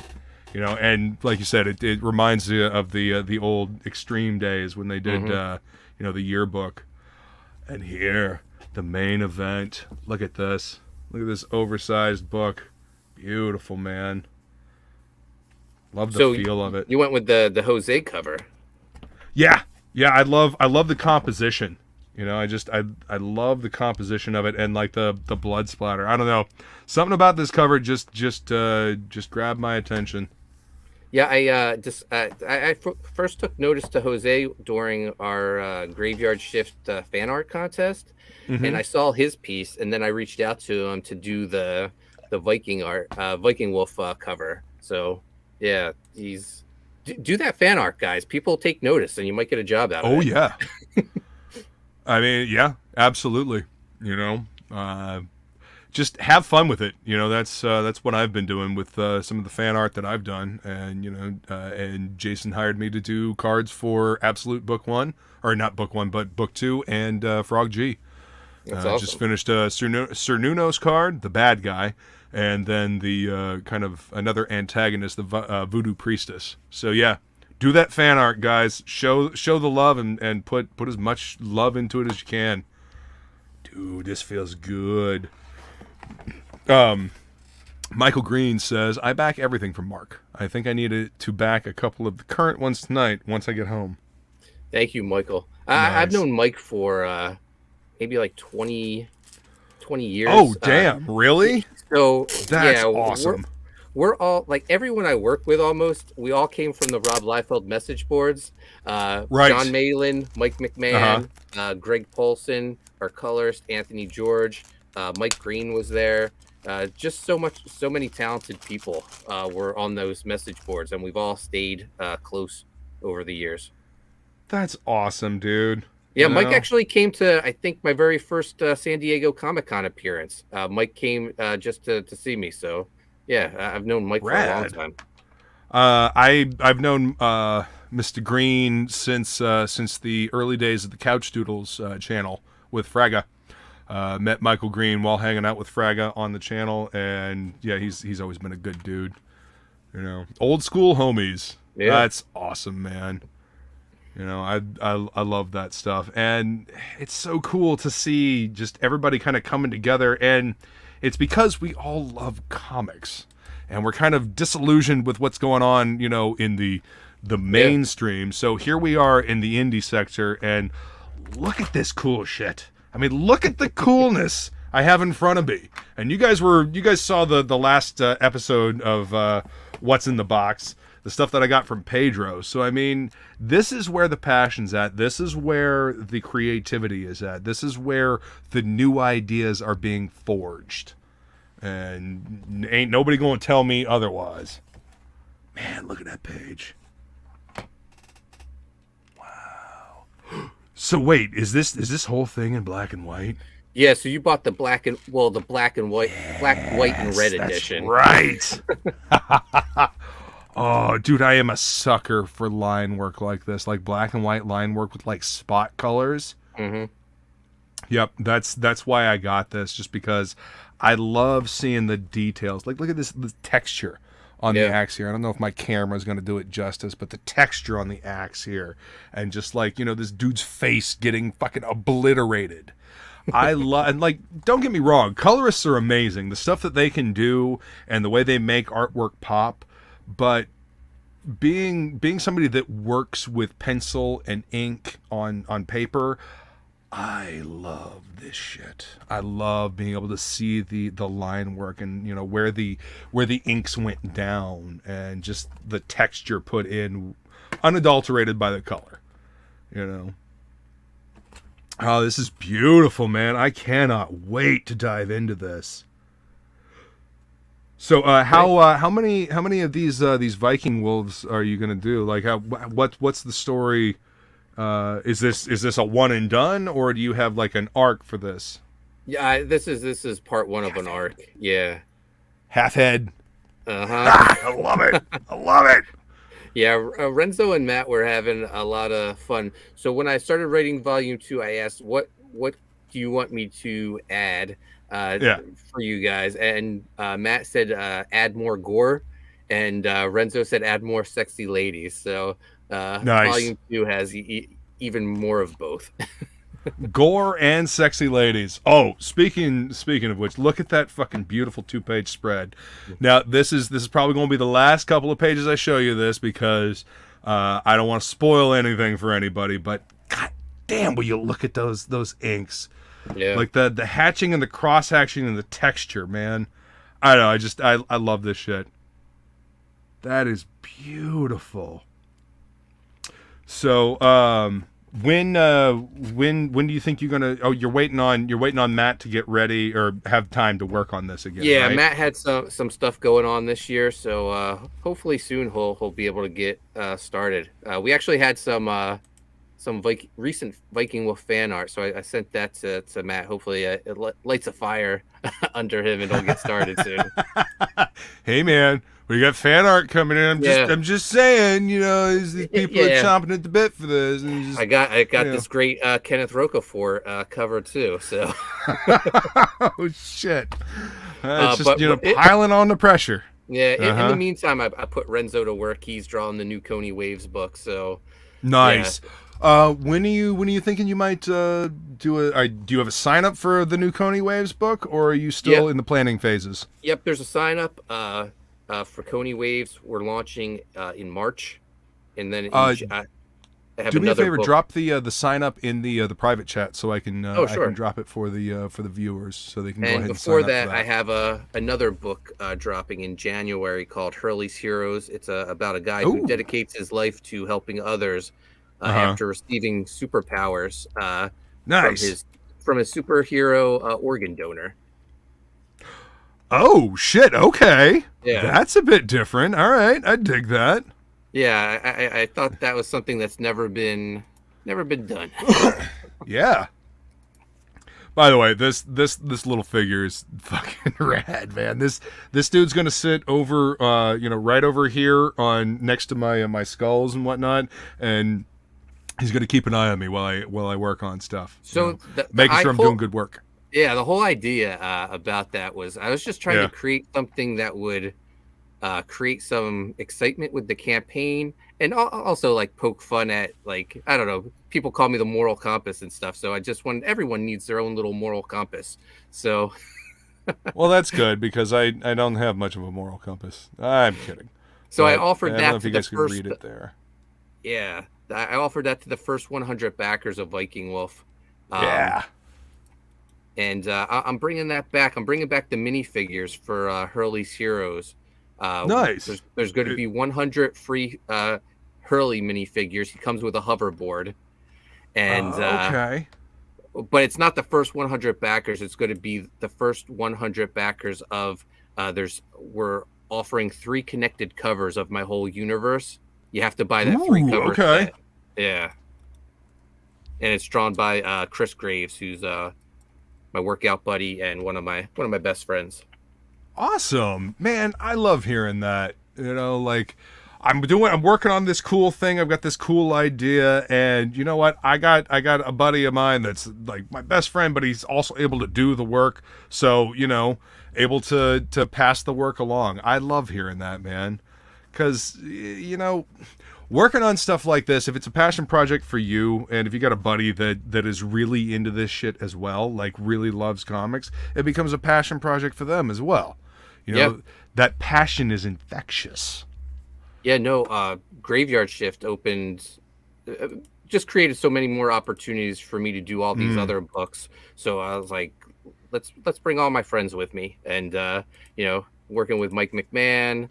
You know, and like you said, it reminds you of the old Extreme days when they did you know, the yearbook. And here, the main event. Look at this. Look at this oversized book. Beautiful, man. Love the feel of it. You went with the Jose cover. Yeah. I love the composition. You know, I love the composition of it and like the blood splatter. I don't know. Something about this cover just grabbed my attention. Yeah, I first took notice to Jose during our Graveyard Shift fan art contest, and I saw his piece, and then I reached out to him to do the Viking Wolf cover. So yeah, do that fan art, guys. People take notice, and you might get a job out of it. Oh yeah. I mean, yeah, absolutely. You know, just have fun with it. You know, that's what I've been doing with some of the fan art that I've done. And, you know, and Jason hired me to do cards for Absolute Book 1, or not Book 1, but Book 2 and Frog G. That's awesome. Just finished Sir Nuno's card, the bad guy, and then the kind of another antagonist, the Voodoo Priestess. So, yeah. Do that fan art, guys. Show the love and put as much love into it as you can. Dude, this feels good. Michael Green says, I back everything from Mark. I think I need to back a couple of the current ones tonight once I get home. Thank you, Michael. Nice. I've known Mike for maybe like 20 years. Oh, damn. Really? So that's awesome. We're all, like, everyone I work with almost, we all came from the Rob Liefeld message boards. Right. John Malin, Mike McMahon, Greg Poulton, our colorist, Anthony George, Mike Green was there. Just so many talented people were on those message boards, and we've all stayed close over the years. That's awesome, dude. Yeah, Mike actually came to, I think, my very first San Diego Comic-Con appearance. Mike came just to see me, so... Yeah, I've known Mike for a long time. I've known Mr. Green since the early days of the Couch Doodles channel with Fraga. Met Michael Green while hanging out with Fraga on the channel, and yeah, he's always been a good dude. You know, old school homies. Yeah. That's awesome, man. You know, I love that stuff, and it's so cool to see just everybody kind of coming together. And it's because we all love comics, and we're kind of disillusioned with what's going on, you know, in the mainstream. So here we are in the indie sector, and look at this cool shit. I mean, look at the coolness I have in front of me. And you guys saw the last episode of What's in the Box, the stuff that I got from Pedro. So I mean, this is where the passion's at. This is where the creativity is at. This is where the new ideas are being forged. And ain't nobody going to tell me otherwise. Man, look at that page. Wow. So wait, is this whole thing in black and white? Yeah, so you bought the black and white, yes, black, white, and red edition. Right. Oh, dude, I am a sucker for line work like this, like black and white line work with like spot colors. Mm-hmm. Yep, that's why I got this, just because I love seeing the details. Like, look at this texture on the axe here. I don't know if my camera is going to do it justice, but the texture on the axe here, and just like, you know, this dude's face getting fucking obliterated. I love, and like, don't get me wrong, colorists are amazing. The stuff that they can do and the way they make artwork pop. But being somebody that works with pencil and ink on paper, I love this shit. I love being able to see the line work and, you know, where the inks went down and just the texture put in, unadulterated by the color. You know. Oh, this is beautiful, man. I cannot wait to dive into this. So, how many of these Viking wolves are you gonna do? Like, what's the story? Is this a one and done, or do you have like an arc for this? Yeah, this is part one of an arc. Yeah, half head. I love it. I love it. Yeah, Renzo and Matt were having a lot of fun. So when I started writing volume 2, I asked, what do you want me to add for you guys? And Matt said, add more gore. And Renzo said, add more sexy ladies. So nice. Volume 2 has even more of both. Gore and sexy ladies. Oh, speaking of which, look at that fucking beautiful 2-page spread. Now, this is probably going to be the last couple of pages I show you this, because I don't want to spoil anything for anybody, but god damn, will you look at those inks. Yeah. Like the hatching and the cross hatching and the texture, man. I don't know, I love this shit. That is beautiful. So, when do you think you're gonna? Oh, you're waiting on Matt to get ready or have time to work on this again. Yeah, right? Matt had some stuff going on this year, so hopefully soon he'll be able to get started. We actually had some recent Viking Wolf fan art, so I sent that to Matt. Hopefully it lights a fire under him and he'll get started soon. Hey man, we got fan art coming in. I'm just saying, you know, these people are chomping at the bit for this. And I got this great Kenneth Rocafort cover too. So oh shit, it's just piling on the pressure. Yeah. In the meantime, I put Renzo to work. He's drawing the new Coney Waves book. So nice. Yeah. When are you thinking you might do you have a sign up for the new Coney Waves book, or are you still in the planning phases? Yep, there's a sign up for Coney Waves. We're launching in March, and then I have do me a favor, book. drop the sign up in the private chat so I can sure. I can drop it for the viewers so they can go ahead and before sign that, up for that. I have another book dropping in January called Hurley's Heroes. It's about a guy who dedicates his life to helping others after receiving superpowers nice. from his superhero organ donor. Oh shit! Okay, yeah, that's a bit different. All right, I dig that. Yeah, I thought that was something that's never been done. Yeah. By the way, this little figure is fucking rad, man. This dude's gonna sit over, right over here on next to my skulls and whatnot, and he's gonna keep an eye on me while I work on stuff. So making sure I'm doing good work. Yeah, the whole idea about that was I was just trying to create something that would create some excitement with the campaign, and also like poke fun at, like, I don't know, people call me the moral compass and stuff. So I just want everyone needs their own little moral compass. So well, that's good, because I don't have much of a moral compass. I'm kidding. So I offered that. I don't know to if you the guys first. Can read it there. Yeah, I offered that to the first 100 backers of Viking Wolf. Yeah. And I'm bringing that back. I'm bringing back the minifigures for Hurley's Heroes. Nice. There's going to be 100 free Hurley minifigures. He comes with a hoverboard. And okay. But it's not the first 100 backers. It's going to be the first 100 backers of we're offering 3 connected covers of my whole universe. You have to buy that 3 cover set. Yeah. And it's drawn by Chris Graves, who's my workout buddy and one of my best friends. Awesome, man. I love hearing that. You know, like I'm working on this cool thing. I've got this cool idea, and you know what? I got a buddy of mine that's like my best friend, but he's also able to do the work. So, able to pass the work along. I love hearing that, man. 'Cause, working on stuff like this, if it's a passion project for you, and if you got a buddy that is really into this shit as well, like really loves comics, it becomes a passion project for them as well. That passion is infectious. Yeah, no, Graveyard Shift opened, just created so many more opportunities for me to do all these other books. So I was like, let's bring all my friends with me, and working with Mike McMahon,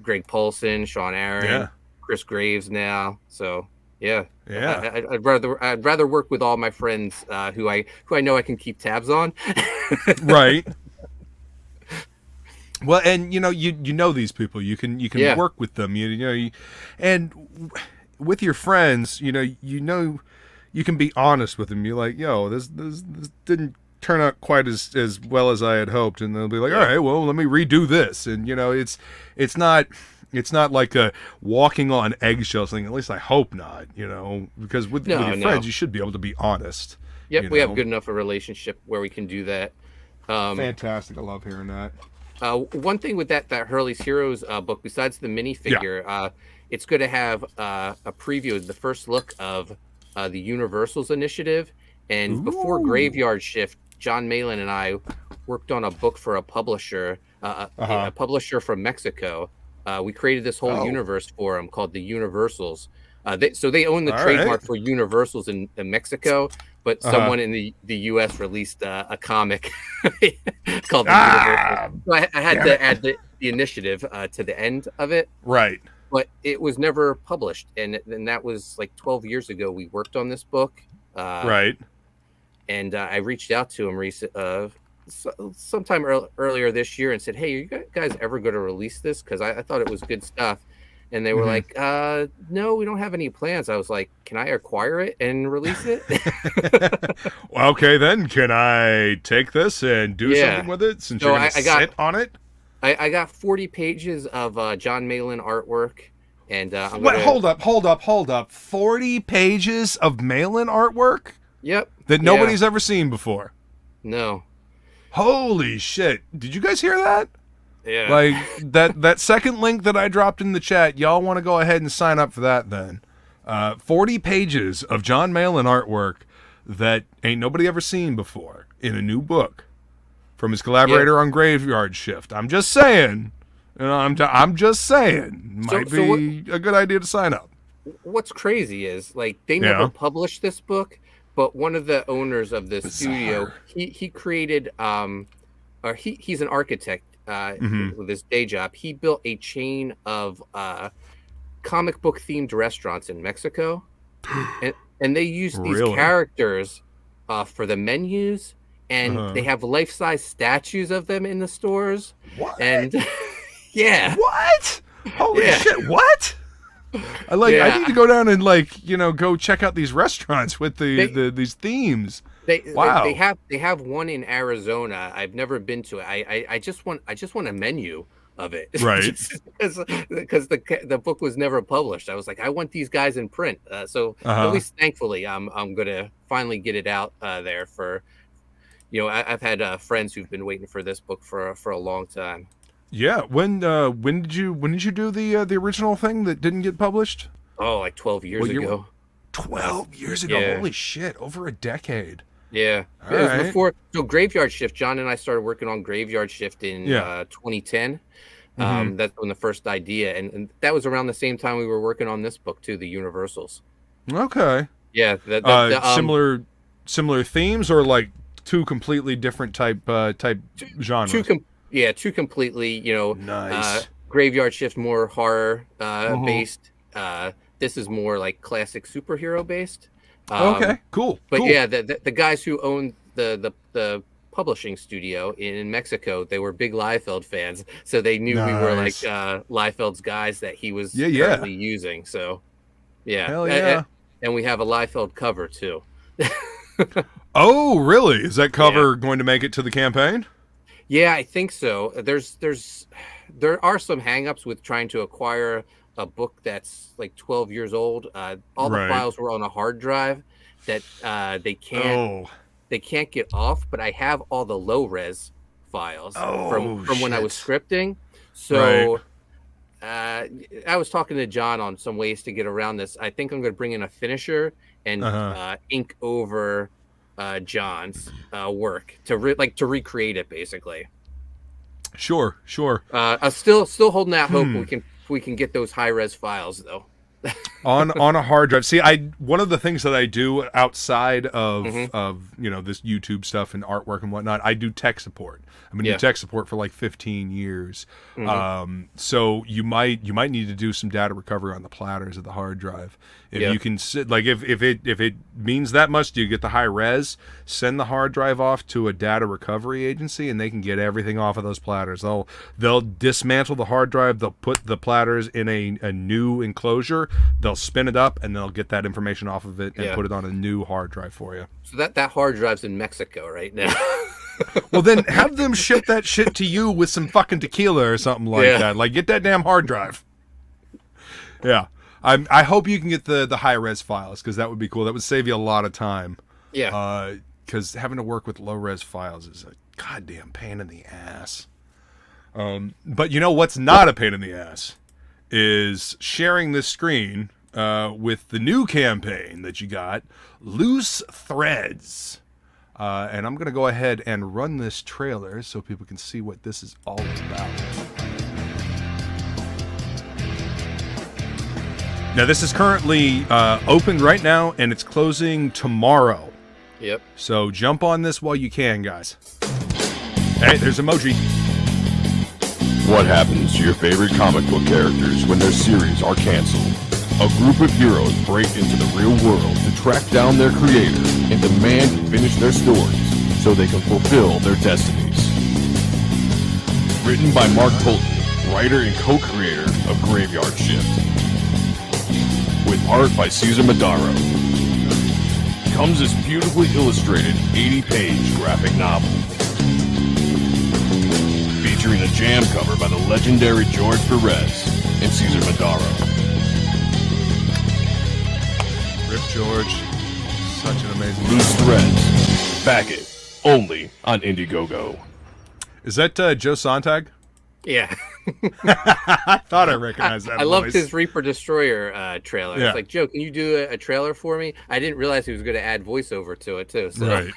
Greg Poulton, Sean Aaron, Chris Graves now. So Yeah. Yeah. I'd rather work with all my friends who I know I can keep tabs on. Right. Well, and you know these people. You can work with them. And with your friends, you can be honest with them. You're like, yo, this didn't turn out quite as well as I had hoped, and they'll be like, all right, well, let me redo this. And it's not like a walking on eggshells thing. At least I hope not. Because with your friends, you should be able to be honest. Yep, we have good enough a relationship where we can do that. Fantastic. I love hearing that. One thing with that Hurley's Heroes book, besides the minifigure, it's going to have a preview, the first look of the Universal's initiative. And before Graveyard Shift, John Malin and I worked on a book for a publisher, a publisher from Mexico. We created this whole universe for them called the Universals. They own the trademark for Universals in Mexico, but someone in the U.S. released a comic called the Universals. So I had to add the initiative to the end of it. Right. But it was never published. And that was like 12 years ago we worked on this book. Right. And I reached out to him sometime earlier this year and said, hey, are you guys ever going to release this? Because I thought it was good stuff. And they were like, no, we don't have any plans. I was like, can I acquire it and release it? Well, okay, then. Can I take this and do something with it since you're going to sit on it? I got 40 pages of John Malin artwork. And hold up. 40 pages of Malin artwork? Yep. That nobody's ever seen before? No. Holy shit. Did you guys hear that? Yeah. Like, that second link that I dropped in the chat, y'all want to go ahead and sign up for that then. 40 pages of John Malin artwork that ain't nobody ever seen before in a new book from his collaborator on Graveyard Shift. I'm just saying. I'm just saying. Might be a good idea to sign up. What's crazy is, like, they never published this book, but one of the owners of this studio, he created, he's an architect with his day job. He built a chain of comic book themed restaurants in Mexico, and they use these characters for the menus, and they have life-size statues of them in the stores. What? And what? Holy shit! What? I need to go down and go check out these restaurants with these themes. They have one in Arizona. I've never been to it. I just want a menu of it. Right. Because the book was never published. I was like, I want these guys in print. So at least thankfully I'm gonna finally get it out there for, I've had friends who've been waiting for this book for a long time. Yeah. When did you do the original thing that didn't get published? Oh, like 12 years ago. 12 years ago. Yeah. Holy shit! Over a decade. Yeah. It was before. So Graveyard Shift. John and I started working on Graveyard Shift in 2010. That's when the first idea, and that was around the same time we were working on this book too, the Universals. Okay. Yeah. Similar themes, or like two completely different type genres. Two completely. Nice. Graveyard Shift more horror based. This is more like classic superhero based. Okay, cool. But cool. yeah, the guys who owned the publishing studio in Mexico, they were big Liefeld fans, so they knew we were like Liefeld's guys that he was currently using. So yeah, hell yeah. And we have a Liefeld cover too. Oh, really? Is that cover going to make it to the campaign? Yeah, I think so. There are some hangups with trying to acquire a book that's like 12 years old. All the files were on a hard drive that they can't get off, but I have all the low res files from when I was scripting. So I was talking to John on some ways to get around this. I think I'm going to bring in a finisher and ink over John's work to recreate it basically. Sure. I'm still holding out hope we can get those high res files though. on a hard drive. See, one of the things that I do outside of this YouTube stuff and artwork and whatnot, I do tech support. I've been doing tech support for like 15 years. So you might need to do some data recovery on the platters of the hard drive. If you can sit, like if it means that much, do you get the high res? Send the hard drive off to a data recovery agency, and they can get everything off of those platters. They'll dismantle the hard drive. They'll put the platters in a new enclosure. They'll spin it up, and they'll get that information off of it and put it on a new hard drive for you. So that hard drive's in Mexico right now. Well, then have them ship that shit to you with some fucking tequila or something like that. Like, get that damn hard drive. Yeah. I hope you can get the high-res files, because that would be cool. That would save you a lot of time. Yeah. Because having to work with low-res files is a goddamn pain in the ass. But you know what's not a pain in the ass? Is sharing this screen with the new campaign that you got, Loose Threads. And I'm going to go ahead and run this trailer so people can see what this is all about. Now, this is currently open right now, and it's closing tomorrow. Yep. So jump on this while you can, guys. Hey, there's emoji. What happens to your favorite comic book characters when their series are canceled? A group of heroes break into the real world to track down their creator and demand to finish their stories so they can fulfill their destinies. Written by Mark Poulton, writer and co-creator of Graveyard Shift. With art by Cesar Madaro. Comes this beautifully illustrated 80-page graphic novel. Featuring a jam cover by the legendary George Perez and Cesar Madaro. Rip George. Such an amazing Loose Threads. Back it. Only on Indiegogo. Is that Joe Sontag? Yeah. I thought I recognized that I voice. loved his Reaper Destroyer trailer. Yeah. It's like, Joe, can you do a trailer for me? I didn't realize he was going to add voiceover to it, too. So. Right.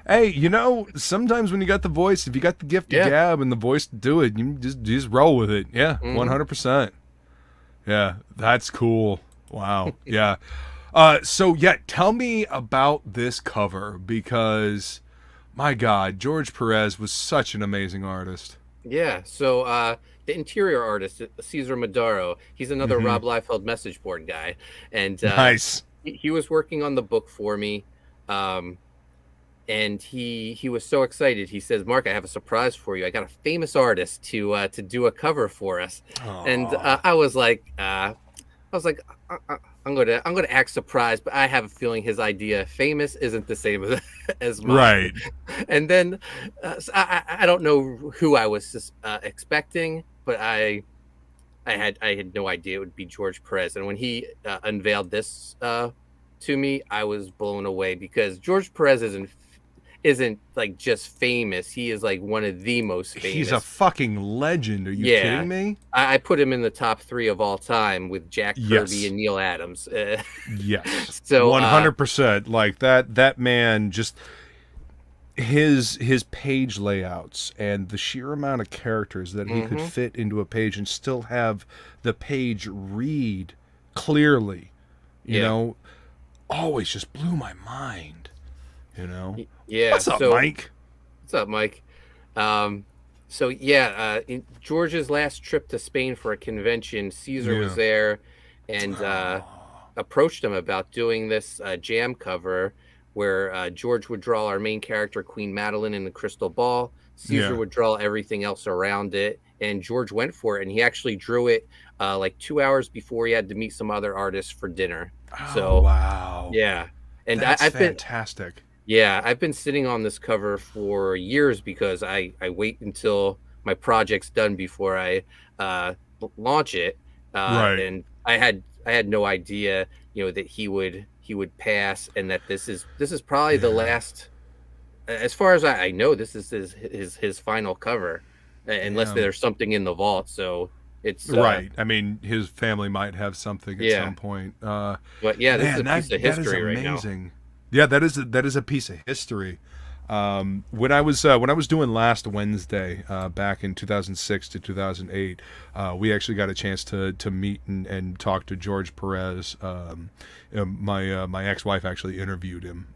Hey, sometimes when you got the voice, if you got the gift of gab and the voice to do it, you just roll with it. Yeah, 100%. Yeah, that's cool. Wow. Yeah. Tell me about this cover, because, my God, George Perez was such an amazing artist. Yeah, so the interior artist, Cesar Madaro, he's another Rob Liefeld message board guy. And nice. He was working on the book for me. And he was so excited. He says, "Mark, I have a surprise for you. I got a famous artist to do a cover for us." Aww. And I was like, I'm gonna act surprised, but I have a feeling his idea, famous, isn't the same as mine. Right. And then I don't know who I was expecting, but I had no idea it would be George Perez. And when he unveiled this to me, I was blown away, because George Perez isn't like just famous. He is like one of the most famous. He's a fucking legend. Are you kidding me? I put him in the top 3 of all time with Jack Kirby and Neil Adams. Yes. So 100%. Like that man, just his page layouts and the sheer amount of characters that he could fit into a page and still have the page read clearly, you know, always just blew my mind. Yeah. What's up, Mike? What's up, Mike? In George's last trip to Spain for a convention, Caesar was there and approached him about doing this jam cover where George would draw our main character, Queen Madeline, in the crystal ball. Caesar would draw everything else around it, and George went for it, and he actually drew it like 2 hours before he had to meet some other artists for dinner. Wow. Yeah. And That's fantastic. I've been sitting on this cover for years, because I wait until my project's done before I launch it. Right. And I had no idea, that he would pass, and that this is probably the last, as far as I know, this is his final cover, unless there's something in the vault. So it's right. I mean, his family might have something at some point. But yeah, this is a piece of history right now. Yeah, that is a piece of history. When I was doing Last Wednesday back in 2006 to 2008, we actually got a chance to meet and talk to George Perez. My ex-wife actually interviewed him.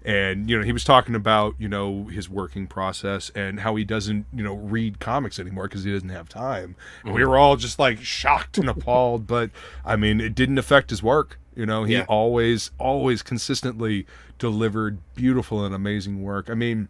And, he was talking about, his working process and how he doesn't, read comics anymore because he doesn't have time. And we were all just like shocked and appalled. But, I mean, it didn't affect his work. He always consistently delivered beautiful and amazing work. I mean,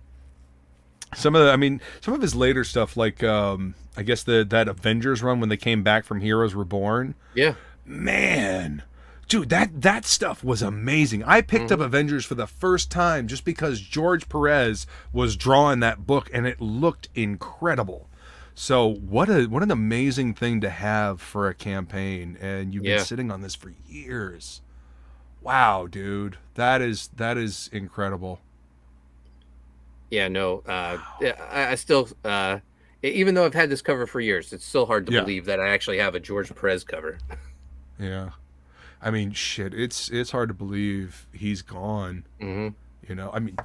some of his later stuff, like, I guess that Avengers run when they came back from Heroes Reborn. Yeah. Man. Dude, that stuff was amazing. I picked up Avengers for the first time just because George Perez was drawing that book, and it looked incredible. So what an amazing thing to have for a campaign, and you've been sitting on this for years. Wow, dude, that is incredible. Yeah, no, I still, even though I've had this cover for years, it's still hard to believe that I actually have a George Perez cover. Yeah. I mean, shit, it's hard to believe he's gone. I mean,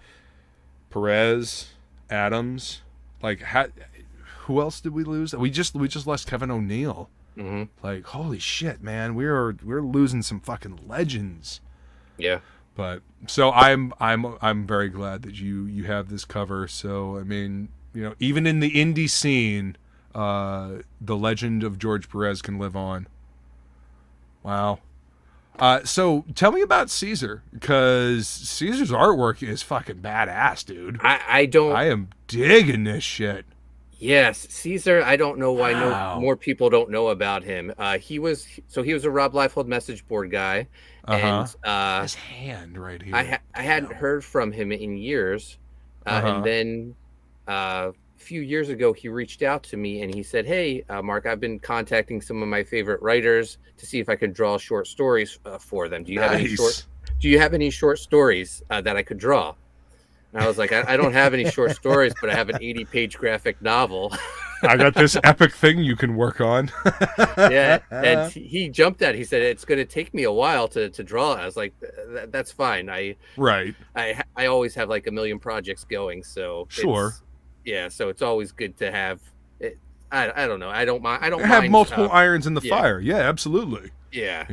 Perez, Adams, like, who else did we lose? We just lost Kevin O'Neill. Like, holy shit, man, we're losing some fucking legends. Yeah. But so I'm very glad that you have this cover. So I mean, even in the indie scene, the legend of George Perez can live on. Wow. So tell me about Caesar, because Caesar's artwork is fucking badass, dude. I am digging this shit. Yes, Caesar. I don't know why more people don't know about him. He was a Rob Liefeld message board guy, and his hand right here. I hadn't heard from him in years, and then a few years ago he reached out to me and he said, "Hey, Mark, I've been contacting some of my favorite writers to see if I could draw short stories for them. Do you have any short stories that I could draw?" And I was like, I don't have any short stories, but I have an 80-page graphic novel. I got this epic thing you can work on. Yeah, and he jumped at it. He said, "It's going to take me a while to draw." I was like, "That's fine. I always have like a million projects going, so sure. So it's always good to have it. I don't know. I don't mind. Have multiple irons in the fire. Yeah, absolutely. Yeah.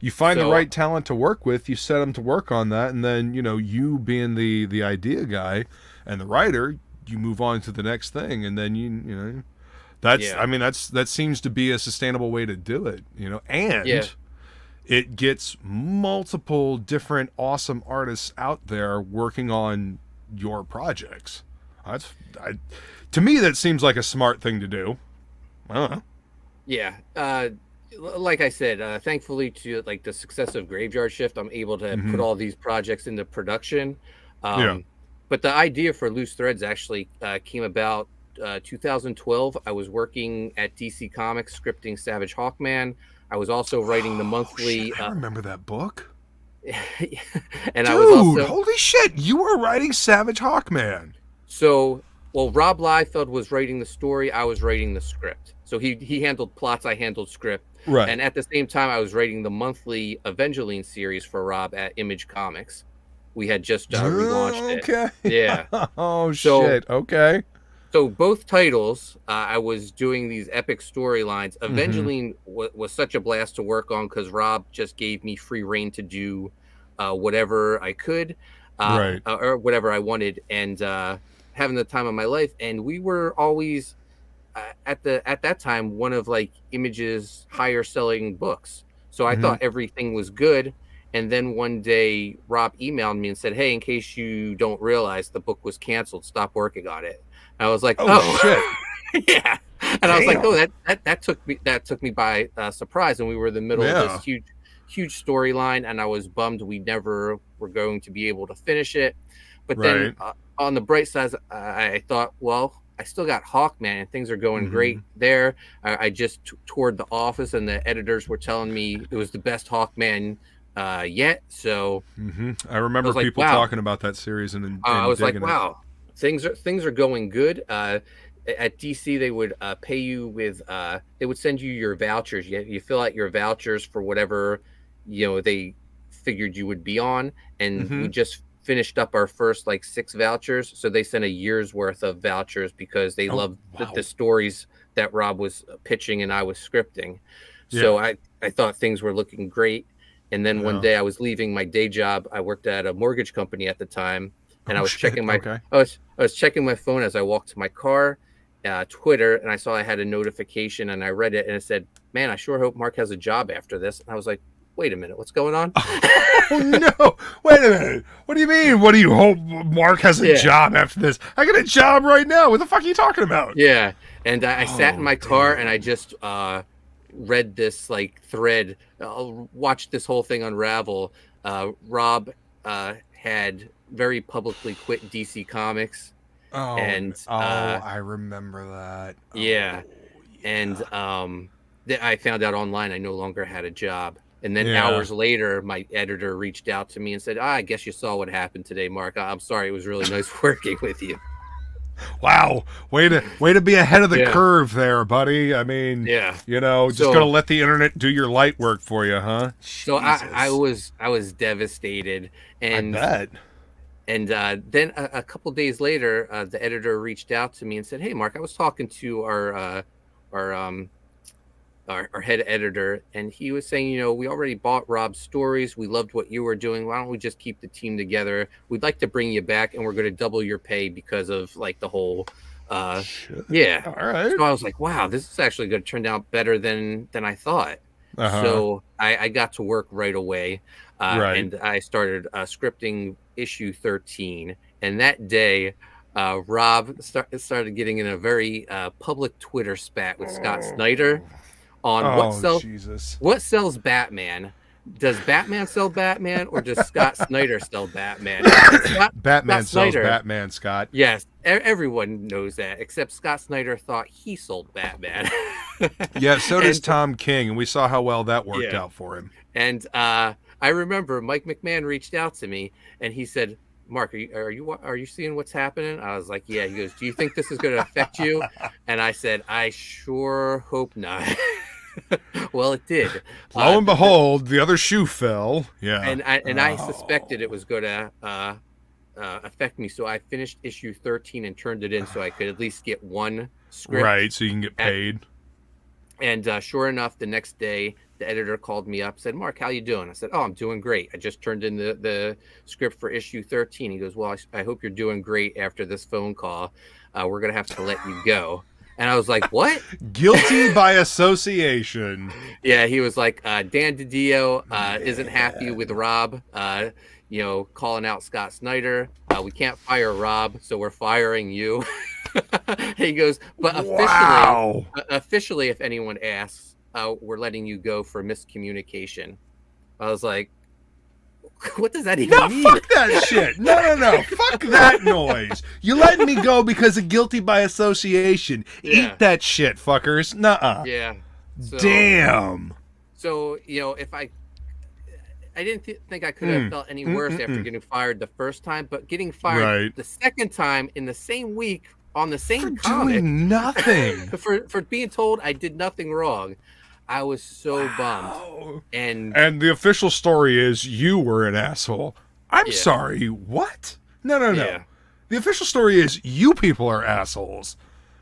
You find the right talent to work with, you set them to work on that, and then, you being the idea guy and the writer, you move on to the next thing, and then that seems to be a sustainable way to do it, and it gets multiple different awesome artists out there working on your projects. To me, that seems like a smart thing to do. I don't know. Yeah. Like I said, thankfully to like the success of Graveyard Shift, I'm able to put all these projects into production. But the idea for Loose Threads actually came about 2012. I was working at DC Comics scripting Savage Hawkman. I was also writing the monthly. I remember that book. And I was also, holy shit! You were writing Savage Hawkman. So, Rob Liefeld was writing the story. I was writing the script. So he handled plots. I handled script. Right. And at the same time, I was writing the monthly Evangeline series for Rob at Image Comics. We had just relaunched it. Okay. Yeah. Shit. Okay. So both titles, I was doing these epic storylines. Evangeline was such a blast to work on because Rob just gave me free reign to do whatever I could, or whatever I wanted, and having the time of my life. And we were always at that time one of like Image's higher selling books. So I thought everything was good. And then one day Rob emailed me and said, "Hey, in case you don't realize, the book was canceled. Stop working on it." And I was like, "Oh shit." Yeah. And I was like, "Oh, that took me by surprise." And we were in the middle of this huge storyline, and I was bummed we never were going to be able to finish it. But then on the bright side, I thought, well, I still got Hawkman, and things are going great there. I just toured the office, and the editors were telling me it was the best Hawkman yet. So I remember people talking about that series, and I was like, wow, things are going good. At DC, they would pay you with they would send you your vouchers. You fill out your vouchers for whatever they figured you would be on, and we just finished up our first like 6 vouchers. So they sent a year's worth of vouchers because they loved the stories that Rob was pitching and I was scripting. So I thought things were looking great. And then one day I was leaving my day job. I worked at a mortgage company at the time, and I was checking my I was checking my phone as I walked to my car, Twitter, and I saw I had a notification, and I read it, and it said, "Man, I sure hope Mark has a job after this." And I was like, "Wait a minute, what's going on?" Oh no! Wait a minute. What do you mean? What do you hope Mark has a job after this? I got a job right now. What the fuck are you talking about? Yeah, and I sat in my car and I just read this like thread. Watched this whole thing unravel. Rob had very publicly quit DC Comics. I remember that. And I found out online I no longer had a job. And then hours later, my editor reached out to me and said, I guess you saw what happened today, Mark. I'm sorry. It was really nice working with you. Wow. Way to be ahead of the curve there, buddy. I mean, just going to let the internet do your light work for you, huh? So I was devastated. And I bet. And then a couple days later, the editor reached out to me and said, "Hey, Mark, I was talking to our head editor, and he was saying, we already bought Rob's stories. We loved what you were doing. Why don't we just keep the team together? We'd like to bring you back, and we're going to double your pay because of like the whole." All right. So I was like, "Wow, this is actually going to turn out better than I thought." So I got to work right away. And I started scripting issue 13. And that day, Rob started getting in a very public Twitter spat with Scott Snyder on what sells Batman. Does Batman sell Batman, or does Scott Snyder sell Batman? Batman sells Batman, Scott. Yes, everyone knows that, except Scott Snyder thought he sold Batman. Yeah, so does Tom King, and we saw how well that worked out for him. And I remember Mike McMahon reached out to me, and he said, "Mark, are you seeing what's happening?" I was like, "Yeah." He goes, "Do you think this is going to affect you?" And I said, "I sure hope not." Well, it did. Lo and behold, the other shoe fell. Yeah. And I suspected it was going to affect me, so I finished issue 13 and turned it in so I could at least get one script. Right, so you can get paid. And sure enough, the next day, the editor called me up, said, "Mark, how you doing?" I said, "Oh, I'm doing great. I just turned in the script for issue 13. He goes, "Well, I hope you're doing great after this phone call. We're going to have to let you go." And I was like, "What?" Guilty by association. Yeah, he was like, Dan DiDio isn't happy with Rob, calling out Scott Snyder. We can't fire Rob, so we're firing you. He goes, "But officially, if anyone asks, we're letting you go for miscommunication." I was like, what does that even mean? Fuck that shit. No. Fuck that noise. You letting me go because of guilty by association. Eat that shit, fuckers. Nuh-uh. Yeah. So, damn. So, if I didn't think I could have felt any worse after getting fired the first time, but getting fired the second time in the same week on the same comic. Doing nothing. for being told I did nothing wrong. I was so bummed. And the official story is you were an asshole. I'm sorry. What? No. Yeah. The official story is you people are assholes.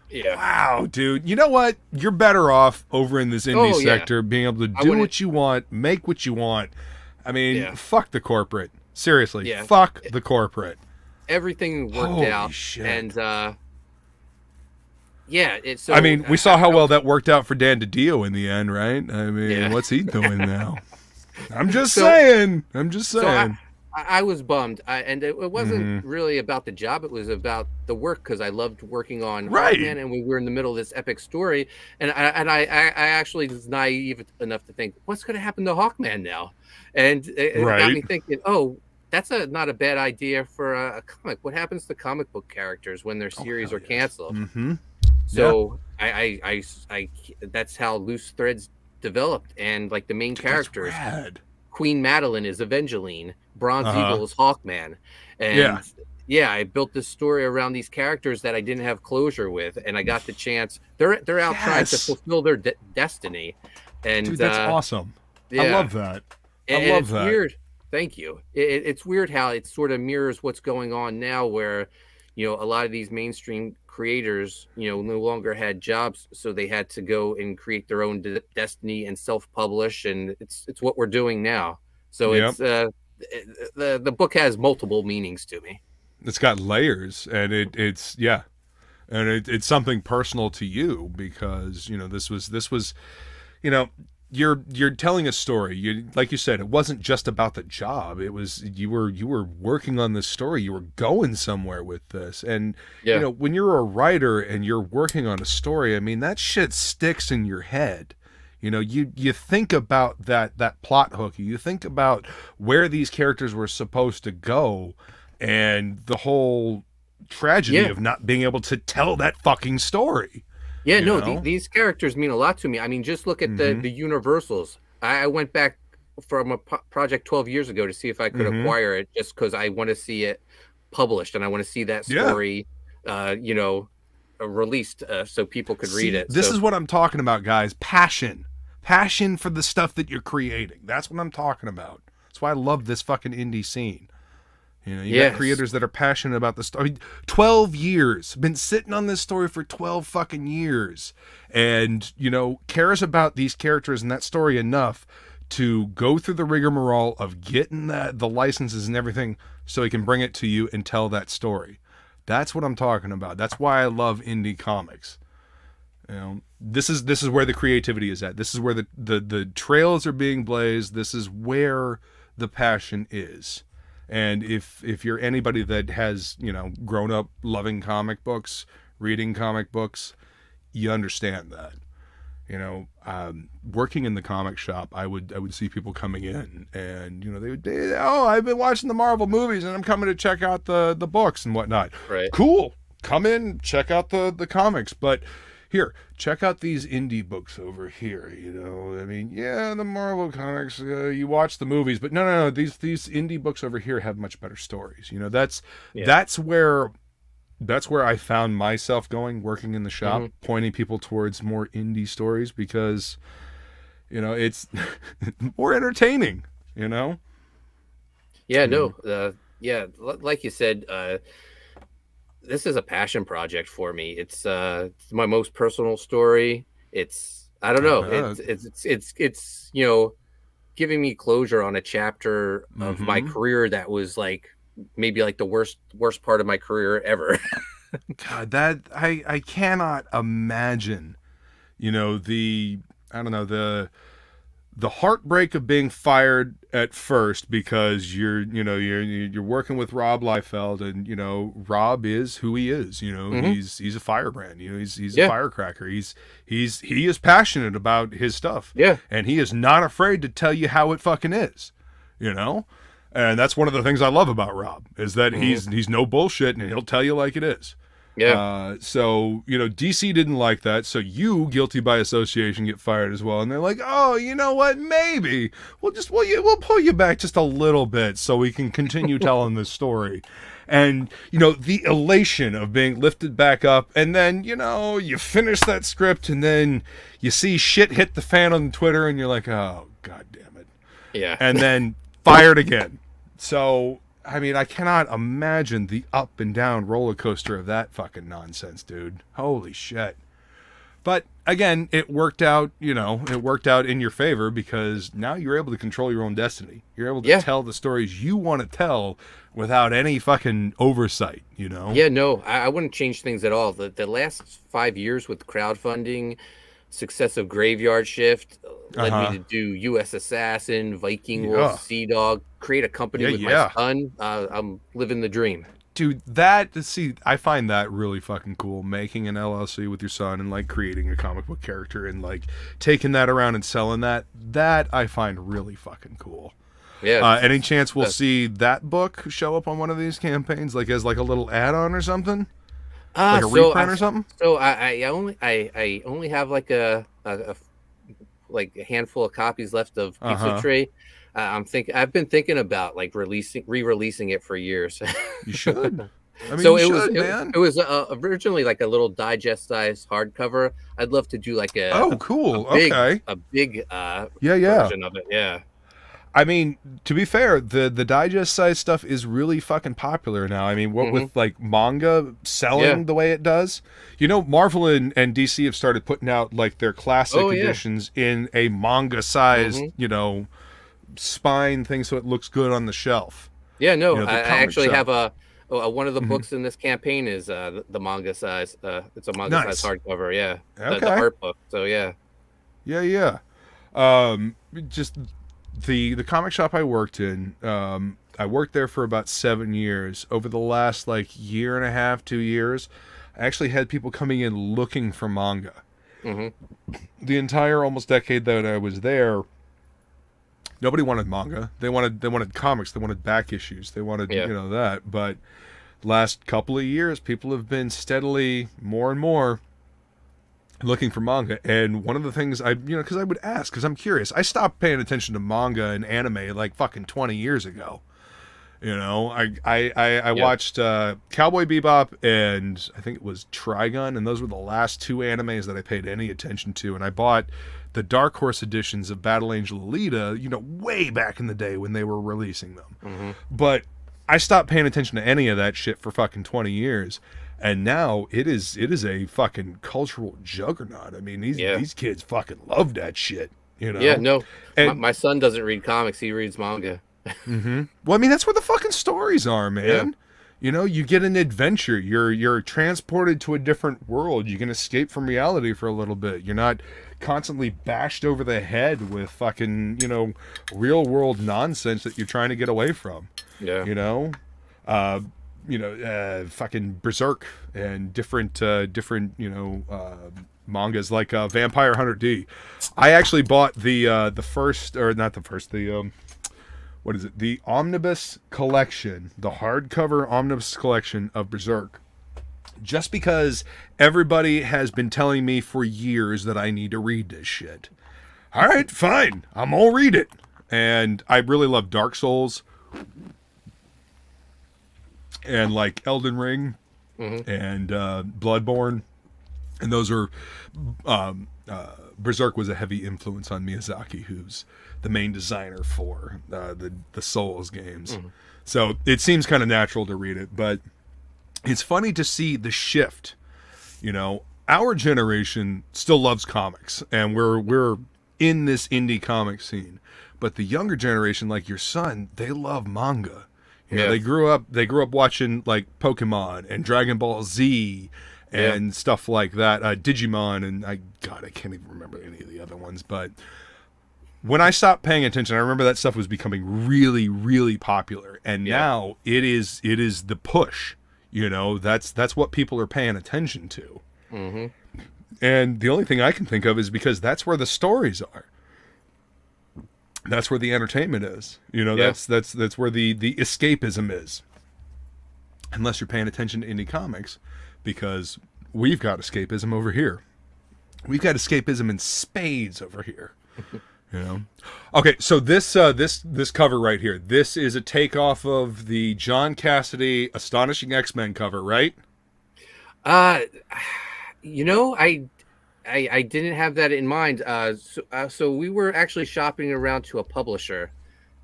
Yeah. Wow, dude. You know what? You're better off over in this indie sector being able to do what you want, make what you want. I mean, fuck the corporate. Seriously, fuck the corporate. Everything worked out. Shit. And we saw how well that worked out for Dan DiDio in the end, right? I mean, what's he doing now? I'm just saying. So I was bummed, and it wasn't really about the job. It was about the work, because I loved working on Hawkman, and we were in the middle of this epic story. And I actually was naive enough to think, what's going to happen to Hawkman now? And it got me thinking, that's not a bad idea for a comic. What happens to comic book characters when their series are canceled? Mm-hmm. So I that's how Loose Threads developed, and like the main characters, Queen Madeline is Evangeline, Bronze Eagle is Hawkman, and I built this story around these characters that I didn't have closure with, and I got the chance. They're out trying to fulfill their destiny, and dude, that's awesome. Yeah. I love that. I love that. Weird. Thank you. It's weird how it sort of mirrors what's going on now, where, a lot of these mainstream creators, no longer had jobs, so they had to go and create their own destiny and self-publish, and it's what we're doing now. So it's the book has multiple meanings to me. It's got layers, and it's something personal to you because this was you're telling a story. Like you said, it wasn't just about the job. It was you were working on this story. You were going somewhere with this, and when you're a writer and you're working on a story, I mean that shit sticks in your head. You think about that plot hook. You think about where these characters were supposed to go, and the whole tragedy of not being able to tell that fucking story. Yeah, these characters mean a lot to me. I mean, just look at the universals. I went back from a project 12 years ago to see if I could acquire it, just because I want to see it published and I want to see that story, released so people could read it. This is what I'm talking about, guys. Passion for the stuff that you're creating. That's what I'm talking about. That's why I love this fucking indie scene. You got creators that are passionate about the story. 12 years. Been sitting on this story for 12 fucking years. And, cares about these characters and that story enough to go through the rigmarole of getting the licenses and everything so he can bring it to you and tell that story. That's what I'm talking about. That's why I love indie comics. This is where the creativity is at. This is where the trails are being blazed. This is where the passion is. And if you're anybody that has, grown up loving comic books, reading comic books, you understand that. Working in the comic shop, I would see people coming in and, I've been watching the Marvel movies and I'm coming to check out the books and whatnot. Right. Cool. Come in, check out the comics. But here, check out these indie books over here. I mean, the Marvel comics, you watch the movies, but no, these indie books over here have much better stories. That's where I found myself working in the shop, pointing people towards more indie stories because, it's more entertaining, Yeah, like you said, this is a passion project for me. It's my most personal story. It's I don't know. It's giving me closure on a chapter of my career that was maybe the worst part of my career ever. God, that I cannot imagine. The heartbreak of being fired at first because you're working with Rob Liefeld and Rob is who he is. He's a firebrand. He's a firecracker. He is passionate about his stuff. Yeah, and he is not afraid to tell you how it fucking is. And that's one of the things I love about Rob is that he's no bullshit and he'll tell you like it is. Yeah. So, DC didn't like that. So you, guilty by association, get fired as well. And they're like, oh, you know what? Maybe we'll pull you back just a little bit so we can continue telling this story. And, the elation of being lifted back up. And then, you finish that script and then you see shit hit the fan on Twitter and you're like, oh, God damn it. Yeah. And then fired again. So, I mean, I cannot imagine the up and down roller coaster of that fucking nonsense, dude. Holy shit. But again, it worked out, it worked out in your favor because now you're able to control your own destiny. You're able to tell the stories you want to tell without any fucking oversight, Yeah, no, I wouldn't change things at all. The last 5 years with crowdfunding, success of Graveyard Shift led me to do U.S. Assassin, Viking Wolf, Sea Dog, create a company with my son. I'm living the dream. Dude, I find that really fucking cool. Making an LLC with your son and creating a comic book character and taking that around and selling that I find really fucking cool. Yeah. Any chance we'll see that book show up on one of these campaigns, as a little add-on or something? Like a reprint or something? So I only have a handful of copies left of Pizza Tray. I've been thinking about re-releasing it for years. You should. I mean, so man. It was originally a little digest-sized hardcover. I'd love to do cool. a big version of it. Yeah. I mean, to be fair, the digest size stuff is really fucking popular now. I mean, what with like manga selling the way it does, Marvel and DC have started putting out like their classic editions in a manga size, spine thing, so it looks good on the shelf. Yeah, no, I actually have one of the books in this campaign is the manga size. It's a manga size hardcover. Yeah, the art book. So yeah. Just the comic shop I worked in. I worked there for about 7 years. Over the last year and a half, 2 years, I actually had people coming in looking for manga. The entire almost decade that I was there, nobody wanted manga. They wanted comics. They wanted back issues. They wanted that. But last couple of years, people have been steadily more and more looking for manga. And one of the things because I would ask, because I'm curious. I stopped paying attention to manga and anime like fucking 20 years ago. I watched Cowboy Bebop and I think it was Trigun, and those were the last two animes that I paid any attention to. And I bought the Dark Horse editions of Battle Angel Alita, way back in the day when they were releasing them. But I stopped paying attention to any of that shit for fucking 20 years. And now it is a fucking cultural juggernaut. I mean, these kids fucking love that shit, Yeah, no, and my son doesn't read comics. He reads manga. Well, I mean, that's where the fucking stories are, man. You get an adventure. You're transported to a different world. You can escape from reality for a little bit. You're not constantly bashed over the head with fucking, real world nonsense that you're trying to get away from. Fucking Berserk and different mangas like Vampire Hunter D. I actually bought the first, or not the first, what is it? The Omnibus Collection, the hardcover Omnibus Collection of Berserk. Just because everybody has been telling me for years that I need to read this shit. All right, fine. I'm gonna read it. And I really love Dark Souls. And like Elden Ring and Bloodborne. And those are... Berserk was a heavy influence on Miyazaki, who's the main designer for the Souls games. So it seems kind of natural to read it, but it's funny to see the shift. Our generation still loves comics, and we're in this indie comic scene, but the younger generation, like your son, they love manga. They grew up watching like Pokemon and Dragon Ball Z and stuff like that, Digimon, and I can't even remember any of the other ones. But when I stopped paying attention, I remember that stuff was becoming really, really popular, and now it is the push. That's what people are paying attention to. And the only thing I can think of is because that's where the stories are. That's where the entertainment is. That's where the escapism is. Unless you're paying attention to indie comics. Because we've got escapism over here. We've got escapism in spades over here. Okay, so this cover right here, this is a takeoff of the John Cassidy Astonishing X-Men cover, right? I didn't have that in mind. So we were actually shopping around to a publisher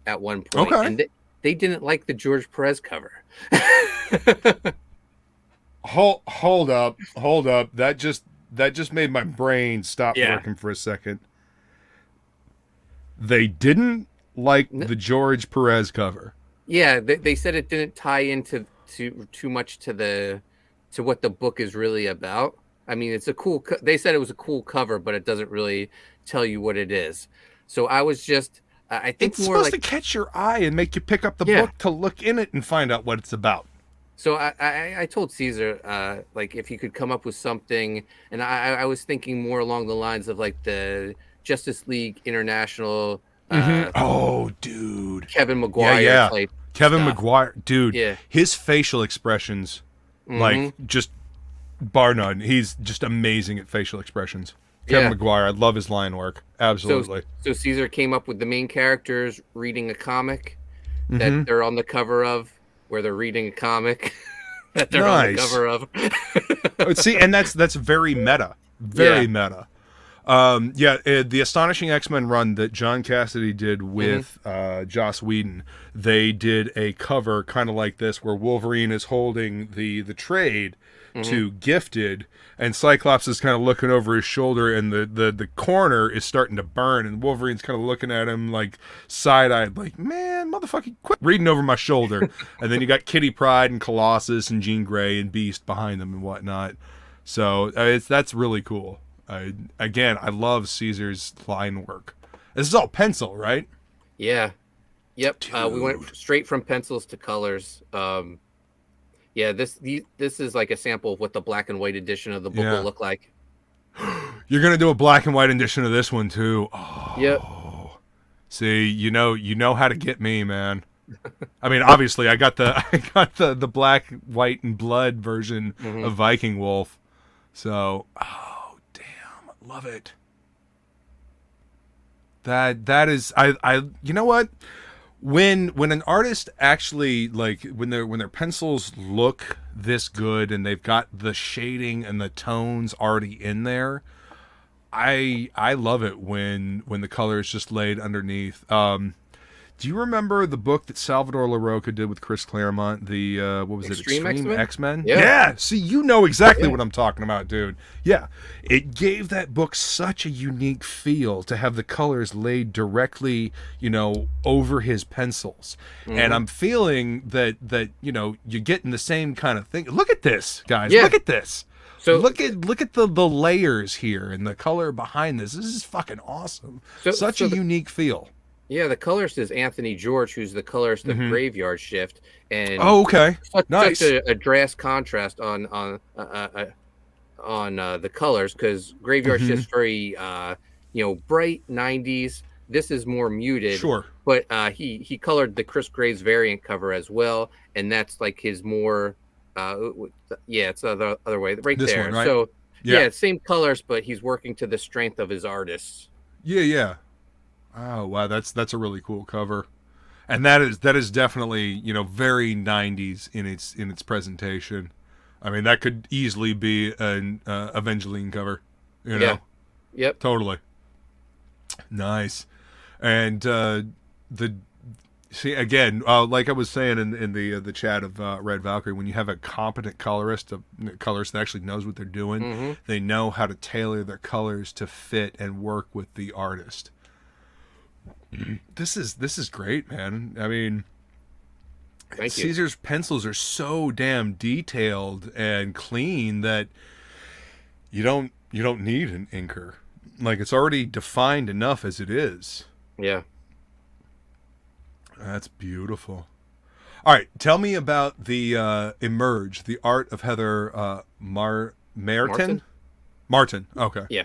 at one point, and they didn't like the George Perez cover. Hold up. That just made my brain stop working for a second. They didn't like the George Perez cover. Yeah, they said it didn't tie into too much to what the book is really about. I mean, it's a cool. They said it was a cool cover, but it doesn't really tell you what it is. So I was just, I think it's more supposed to catch your eye and make you pick up the book to look in it and find out what it's about. So I told Caesar, if he could come up with something, and I was thinking more along the lines of like the Justice League International. Oh, dude. Kevin Maguire type Kevin stuff. Maguire, dude. Yeah. His facial expressions, just bar none. He's just amazing at facial expressions. Kevin Maguire, I love his line work. Absolutely. So Caesar came up with the main characters reading a comic that they're on the cover of. Where they're reading a comic that they're on the cover of. See, and that's very meta. Very meta. The Astonishing X-Men run that John Cassidy did with Joss Whedon, they did a cover kind of like this where Wolverine is holding the trade to Gifted, and Cyclops is kind of looking over his shoulder, and the corner is starting to burn, and Wolverine's kind of looking at him like side-eyed, like, man, motherfucker, quit reading over my shoulder. And then you got Kitty Pryde and Colossus and Jean Grey and Beast behind them and whatnot. So that's really cool. I love Caesar's line work. This is all pencil, right? Yeah. Yep. We went straight from pencils to colors. This is like a sample of what the black and white edition of the book will look like. You're gonna do a black and white edition of this one too. Oh. Yep. See, you know how to get me, man. I mean, obviously, I got the black, white, and blood version of Viking Wolf. So, love it. That is I you know what? When an artist actually, like, when their pencils look this good and they've got the shading and the tones already in there, I love it when the color is just laid underneath. Do you remember the book that Salvador LaRocca did with Chris Claremont? The what was Extreme it? Extreme X-Men? Yeah. See, you know exactly what I'm talking about, dude. Yeah. It gave that book such a unique feel to have the colors laid directly, over his pencils. And I'm feeling that you're getting the same kind of thing. Look at this, guys. Yeah. Look at this. So look at the layers here and the color behind this. This is fucking awesome. Such a unique feel. Yeah, the colorist is Anthony George, who's the colorist of Graveyard Shift, and nice. Such a drastic contrast on the colors, because Graveyard Shift's very bright 90s. This is more muted. Sure, but he colored the Chris Graves variant cover as well, and that's like his more it's the other way right this there. One, right? So same colors, but he's working to the strength of his artists. Yeah. Oh wow, that's a really cool cover, and that is definitely very 90s in its presentation. I mean, that could easily be an Evangeline cover, Yeah. Yep. Totally. Nice, and see again, like I was saying in the chat of Red Valkyrie, when you have a competent colorist that actually knows what they're doing, they know how to tailor their colors to fit and work with the artist. This is great, man. I mean, Thank you. Caesar's pencils are so damn detailed and clean that you don't need an inker. Like, it's already defined enough as it is. Yeah. That's beautiful. All right, tell me about the Emerge, the art of Heather Martin. Okay. Yeah.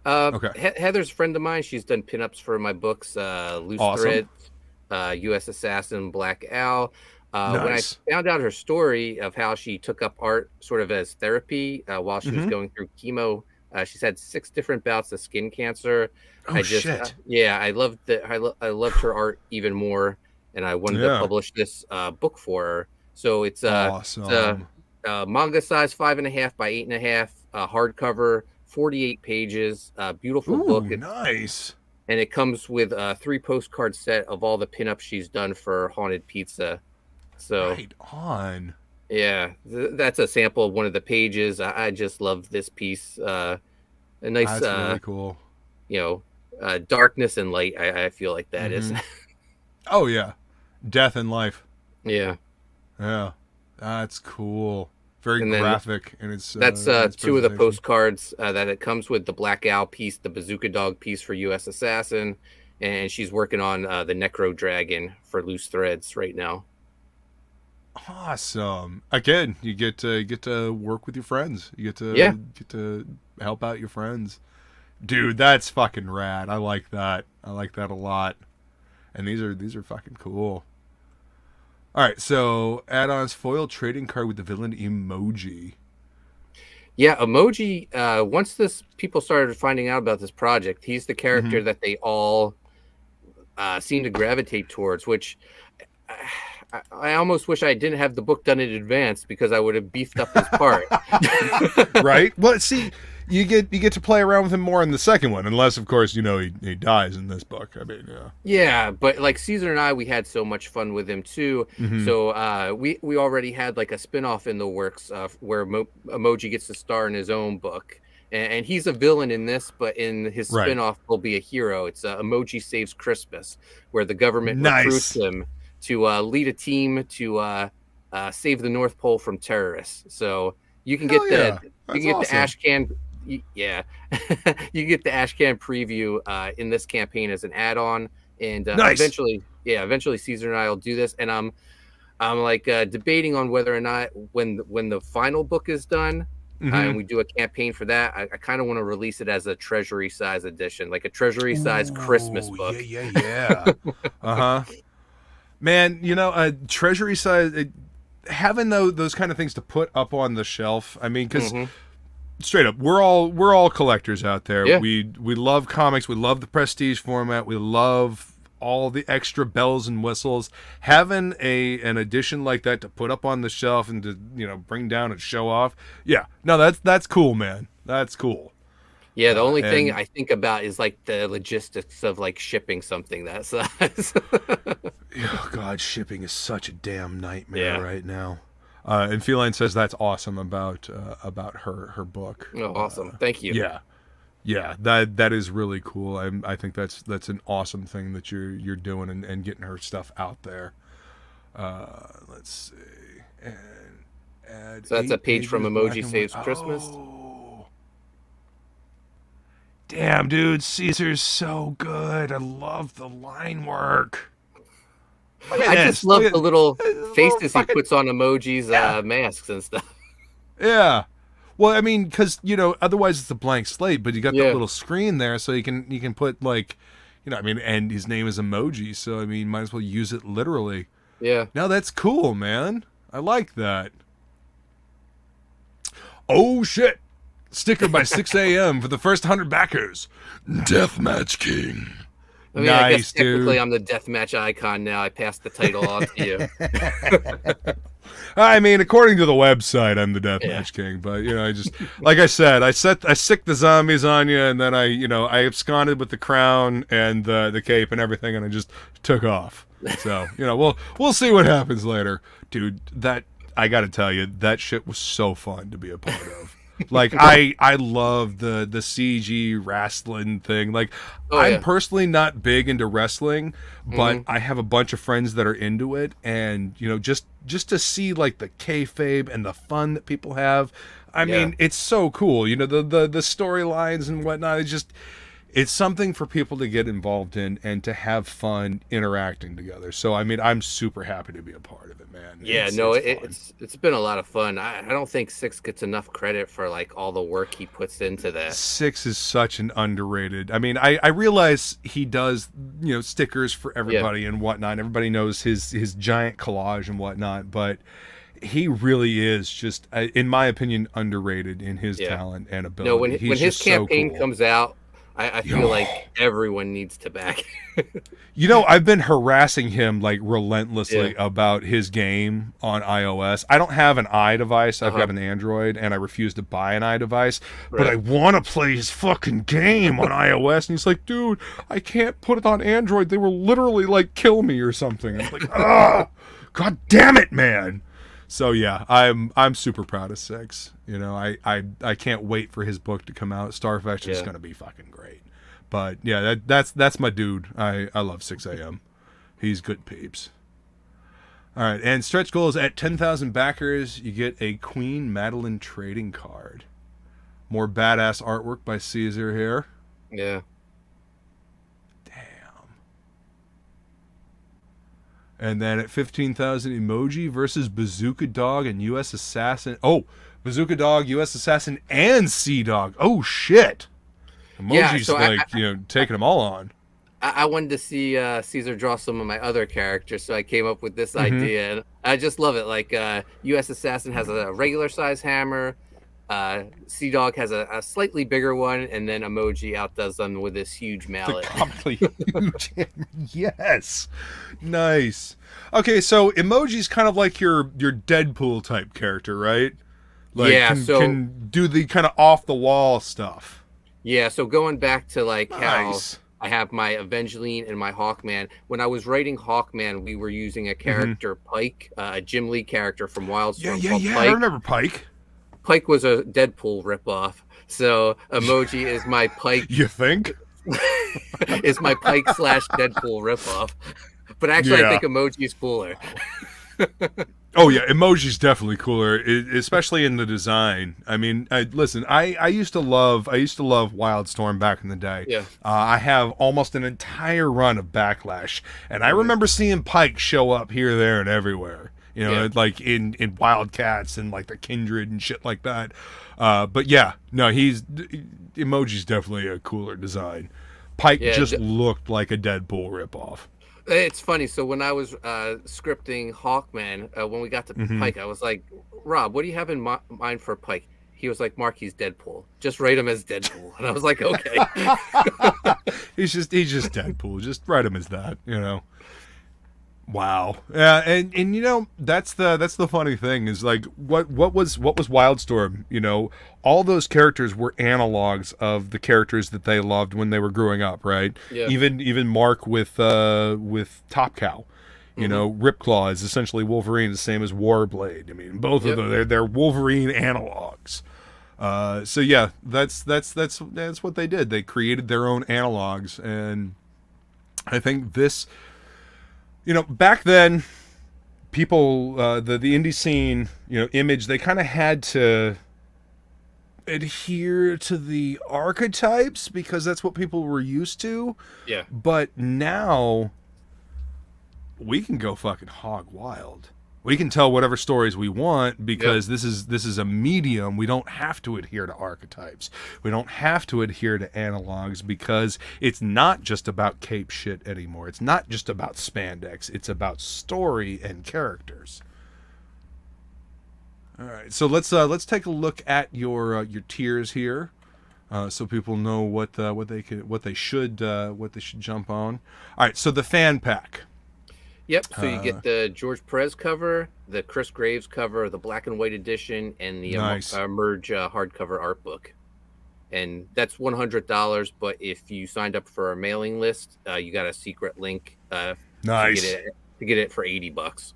Okay. Heather's a friend of mine. She's done pinups for my books, Loose Threads, U.S. Assassin, Black Owl. When I found out her story of how she took up art sort of as therapy while she was going through chemo, she's had 6 different bouts of skin cancer. Shit. I loved I loved her art even more, and I wanted to publish this book for her. So it's awesome. Manga size 5.5 by 8.5, hardcover. 48 pages, beautiful book. Nice. And it comes with a 3 postcard set of all the pinups she's done for Haunted Pizza. So right on. Yeah, that's a sample of one of the pages. I just love this piece. A nice, that's really cool. Darkness and light. I feel like that is. Oh yeah, death and life. Yeah. That's cool. Very graphic, and that's 2 of the postcards that it comes with: the Black Owl piece, the Bazooka Dog piece for U.S. Assassin, and she's working on the Necro Dragon for Loose Threads right now. Awesome! Again, you get to work with your friends. You get to help out your friends, dude. That's fucking rad. I like that. I like that a lot. And these are fucking cool. All right, so add-ons, foil trading card with the villain emoji. Yeah, emoji. Once people started finding out about this project, he's the character that they all seem to gravitate towards. Which I almost wish I didn't have the book done in advance, because I would have beefed up his part. Right. Well, see, you get to play around with him more in the second one, unless of course he dies in this book. I mean, yeah. Yeah, but like Caesar and I, we had so much fun with him too. Mm-hmm. So we already had like a spinoff in the works where Emoji gets to star in his own book, and he's a villain in this, but in his spinoff he'll be a hero. It's Emoji Saves Christmas, where the government recruits him to lead a team to save the North Pole from terrorists. So you can get the ash can. Yeah, you can get the ash can preview in this campaign as an add-on, and eventually Caesar and I will do this. And I'm like debating on whether or not when the final book is done and we do a campaign for that, I kind of want to release it as a treasury size edition, like a treasury size Christmas book. Yeah. Man, treasury size. Having those kind of things to put up on the shelf. I mean, because. Straight up, we're all collectors out there. Yeah. We love comics. We love the prestige format. We love all the extra bells and whistles. Having an edition like that to put up on the shelf and to bring down and show off. Yeah, no, that's cool, man. That's cool. Yeah, the only thing I think about is like the logistics of like shipping something that size. Oh God, shipping is such a damn nightmare right now. And Feline says that's awesome about her book. Oh, awesome! Thank you. Yeah, that is really cool. I think that's an awesome thing that you're doing and getting her stuff out there. Let's see, and so that's a page from Emoji Saves Christmas. Oh. Damn, dude, Caesar's so good. I love the line work. I just love the little faces he puts on Emoji's masks and stuff. Yeah. Well, I mean, because, otherwise it's a blank slate, but you got the little screen there, so you can put, like, and his name is Emoji, so, I mean, might as well use it literally. Yeah. No, that's cool, man. I like that. Oh, shit. Sticker by 6 a.m. for the first 100 backers. Deathmatch King. I mean, I guess technically I'm the deathmatch icon now. I passed the title on to you. I mean, according to the website, I'm the deathmatch king. But I just like I said, I sicked the zombies on you, and then I absconded with the crown and the cape and everything, and I just took off. So we'll see what happens later, dude. That I got to tell you, that shit was so fun to be a part of. Like I love the CG wrestling thing. Like I'm personally not big into wrestling, but I have a bunch of friends that are into it, and just to see like the kayfabe and the fun that people have. I mean, it's so cool. The storylines and whatnot. It's something for people to get involved in and to have fun interacting together. So, I mean, I'm super happy to be a part of it, man. Yeah, it's been a lot of fun. I don't think Six gets enough credit for like all the work he puts into that. Six is such an underrated. I mean, I realize he does, stickers for everybody and whatnot. Everybody knows his giant collage and whatnot, but he really is just, in my opinion, underrated in his talent and ability. No, when his campaign comes out, I feel like everyone needs to back. I've been harassing him like relentlessly about his game on iOS. I don't have an iDevice. I've got an Android, and I refuse to buy an iDevice. But I want to play his fucking game on iOS. And he's like, dude, I can't put it on Android. They will literally like kill me or something. I'm like, God damn it, man. So yeah, I'm super proud of Six. I can't wait for his book to come out. Starfetch is gonna be fucking great. But yeah, that's my dude. I love 6 a.m. He's good peeps. All right, and stretch goals at 10,000 backers. You get a Queen Madeline trading card. More badass artwork by Caesar here. Yeah. And then at 15,000, Emoji versus Bazooka Dog and U.S. Assassin. Oh, Bazooka Dog, U.S. Assassin, and Sea Dog. Oh, shit. Emoji's taking them all on. I wanted to see Caesar draw some of my other characters, so I came up with this idea. And I just love it. Like, U.S. Assassin has a regular size hammer. Sea Dog has a slightly bigger one, and then Emoji outdoes them with this huge mallet. The comically huge hammer. Yes. Nice. Okay, so Emoji's kind of like your Deadpool type character, right? Like, yeah, can do the kind of off the wall stuff. Yeah, so going back to like Nice. how I have my Evangeline and my Hawkman. When I was writing Hawkman, we were using a character Pike, a Jim Lee character from Wildstorm. Yeah. Pike. I remember Pike. Pike was a Deadpool ripoff. So Emoji is my Pike. You think? Is my Pike / Deadpool ripoff. But actually, I think Emoji is cooler. Oh yeah, Emoji's definitely cooler, especially in the design. I mean, listen, I used to love Wildstorm back in the day. Yeah. I have almost an entire run of Backlash, and I remember seeing Pike show up here, there, and everywhere. You know, like in Wildcats and like the Kindred and shit like that. But yeah, no, Emoji's definitely a cooler design. Pike just looked like a Deadpool ripoff. It's funny. So when I was scripting Hawkman, when we got to Pike, I was like, Rob, what do you have in mind for Pike? He was like, Mark, he's Deadpool. Just write him as Deadpool. And I was like, okay. he's just Deadpool. Just write him as that, you know. Wow. Yeah, and you know, that's the funny thing is like what was Wildstorm, you know, all those characters were analogs of the characters that they loved when they were growing up, right? Yeah. Even Mark with Top Cow. You know, Ripclaw is essentially Wolverine, the same as Warblade. I mean, both of them they're Wolverine analogs. So yeah, that's what they did. They created their own analogs, and I think this, you know, back then, people, the indie scene, you know, Image, they kind of had to adhere to the archetypes because that's what people were used to. Yeah. But now, we can go fucking hog wild. We can tell whatever stories we want because this is a medium. We don't have to adhere to archetypes. We don't have to adhere to analogs because it's not just about cape shit anymore. It's not just about spandex. It's about story and characters. All right, so let's take a look at your tiers here, so people know what they should jump on. All right, so the fan pack. Yep. So you get the George Perez cover, the Chris Graves cover, the black and white edition, and the Merge hardcover art book. And that's $100. But if you signed up for our mailing list, you got a secret link. Nice. To get it for $80.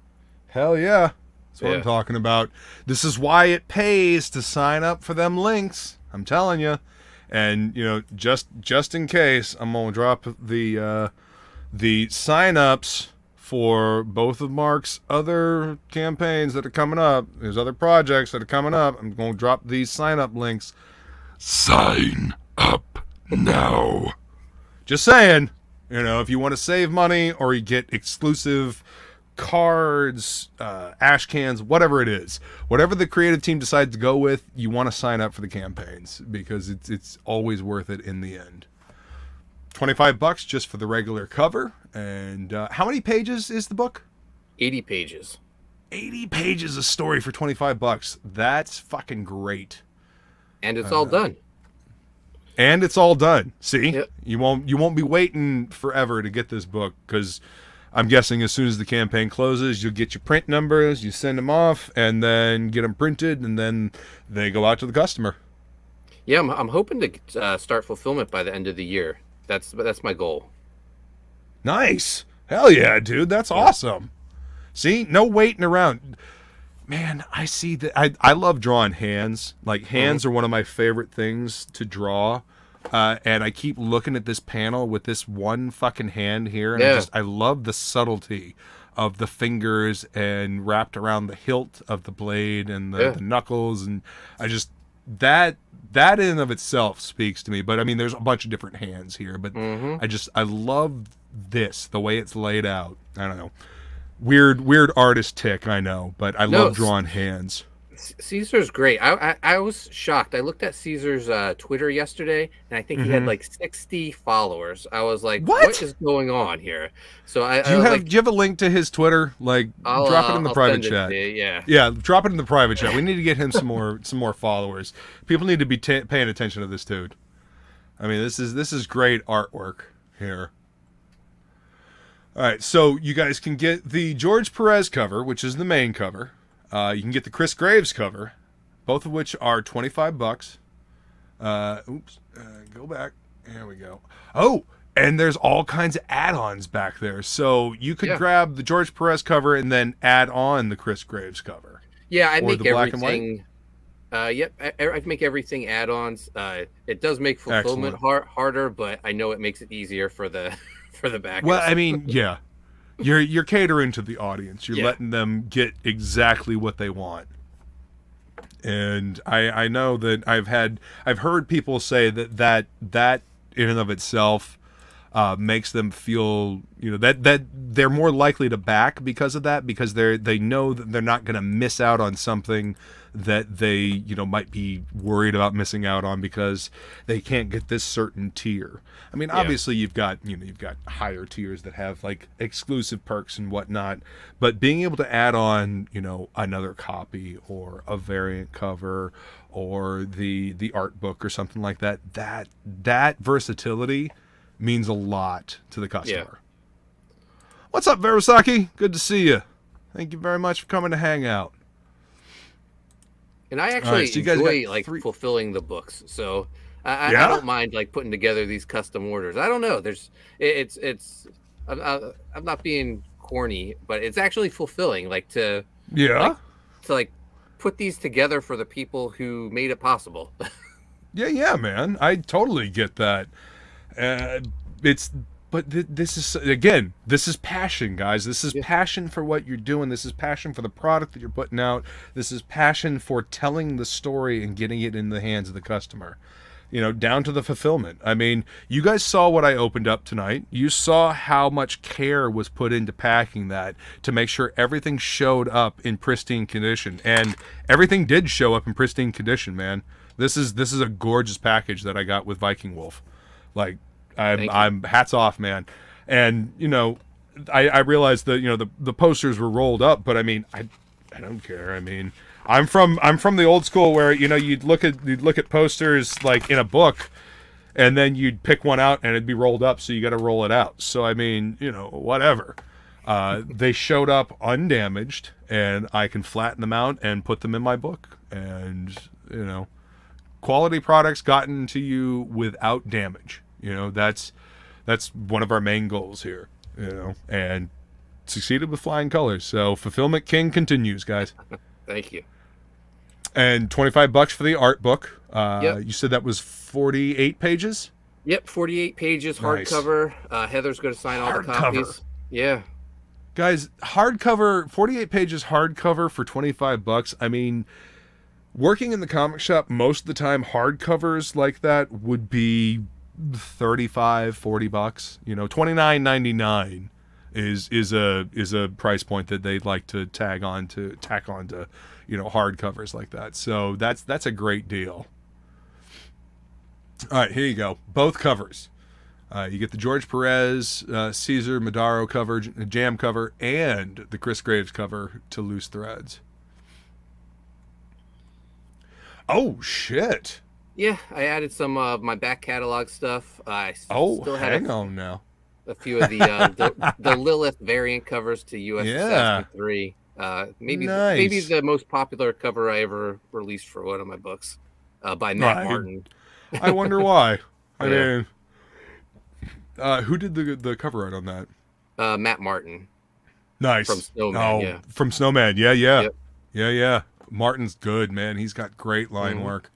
Hell yeah. That's what I'm talking about. This is why it pays to sign up for them links. I'm telling you. And you know, just in case, I'm gonna drop the sign-ups for both of Mark's other campaigns that are coming up. There's other projects that are coming up. I'm going to drop these sign-up links. Sign up now. Just saying, you know, if you want to save money or you get exclusive cards, ash cans, whatever it is, whatever the creative team decides to go with, you want to sign up for the campaigns because it's always worth it in the end. $25 just for the regular cover. And how many pages is the book? 80 pages. 80 pages of story for $25. That's fucking great. And it's all done. And it's all done. See? Yep. You won't be waiting forever to get this book because I'm guessing as soon as the campaign closes, you'll get your print numbers, you send them off, and then get them printed, and then they go out to the customer. Yeah, I'm hoping to start fulfillment by the end of the year. That's my goal. Nice. Hell yeah, dude. That's awesome. See? No waiting around. Man, I see that. I love drawing hands. Like, hands are one of my favorite things to draw. And I keep looking at this panel with this one fucking hand here. And I love the subtlety of the fingers and wrapped around the hilt of the blade and the knuckles. And I just... That in and of itself speaks to me. But I mean, there's a bunch of different hands here. But I love this, the way it's laid out. I don't know. Weird artist tick, I know. But I love drawing hands. Caesar's great. I was shocked. I looked at Caesar's Twitter yesterday, and I think he had like 60 followers. I was like, what is going on here? So do you have a link to his Twitter? Like, drop it in the private chat. Yeah, drop it in the private chat. We need to get him some more followers. People need to be paying attention to this dude. I mean, this is great artwork here. All right, so you guys can get the George Perez cover, which is the main cover. You can get the Chris Graves cover, both of which are $25. Go back. There we go. Oh, and there's all kinds of add-ons back there. So you could grab the George Perez cover and then add on the Chris Graves cover. Yeah, I make everything. Yep, I make everything add-ons. It does make fulfillment harder, but I know it makes it easier for the backers. Well, I mean, yeah, you're catering to the audience. You're letting them get exactly what they want. And I know that I've heard people say that in and of itself makes them feel, you know, that they're more likely to back because of that, because they know that they're not going to miss out on something that they, you know, might be worried about missing out on because they can't get this certain tier. I mean, obviously you've got higher tiers that have like exclusive perks and whatnot, but being able to add on, you know, another copy or a variant cover or the art book or something like that versatility means a lot to the customer. What's up, Verosaki? Good to see you. Thank you very much for coming to hang out. And I actually enjoy fulfilling the books, so I don't mind like putting together these custom orders. I don't know. I'm not being corny, but it's actually fulfilling. Like to put these together for the people who made it possible. yeah, man. I totally get that. This is passion, guys. This is passion for what you're doing. This is passion for the product that you're putting out. This is passion for telling the story and getting it in the hands of the customer, you know, down to the fulfillment. I mean, you guys saw what I opened up tonight. You saw how much care was put into packing that to make sure everything showed up in pristine condition, and everything did show up in pristine condition, man. This is a gorgeous package that I got with Viking Wolf. Like, I'm hats off, man. And, you know, I realized that, you know, the posters were rolled up, but I mean, I don't care. I mean, I'm from the old school where, you know, you'd look at posters like in a book and then you'd pick one out and it'd be rolled up, so you got to roll it out. So I mean, you know, whatever. They showed up undamaged, and I can flatten them out and put them in my book. And, you know, quality products gotten to you without damage. You know, that's one of our main goals here, you know, and succeeded with flying colors. So Fulfillment King continues, guys. Thank you. And $25 for the art book. You said that was 48 pages? Yep, 48 pages, hardcover. Heather's going to sign all the copies. Yeah. Guys, hardcover, 48 pages hardcover for $25. I mean, working in the comic shop, most of the time hardcovers like that would be $35-$40. You know, $29.99 is a price point that they'd like to tack on to, you know, hardcovers like that. So that's a great deal. All right, here you go. Both covers. You get the George Perez, Caesar Madaro cover, Jam cover, and the Chris Graves cover to Loose Threads. Oh shit. Yeah, I added some of my back catalog stuff. I still have hang on now. A few of the LIIIIIV variant covers to US Assassin 3. Maybe the most popular cover I ever released for one of my books by Matt Martin. I wonder why. I mean, who did the cover art on that? Matt Martin. Nice. From Snowman, From Snowman, yeah. Yeah. Martin's good, man. He's got great line work.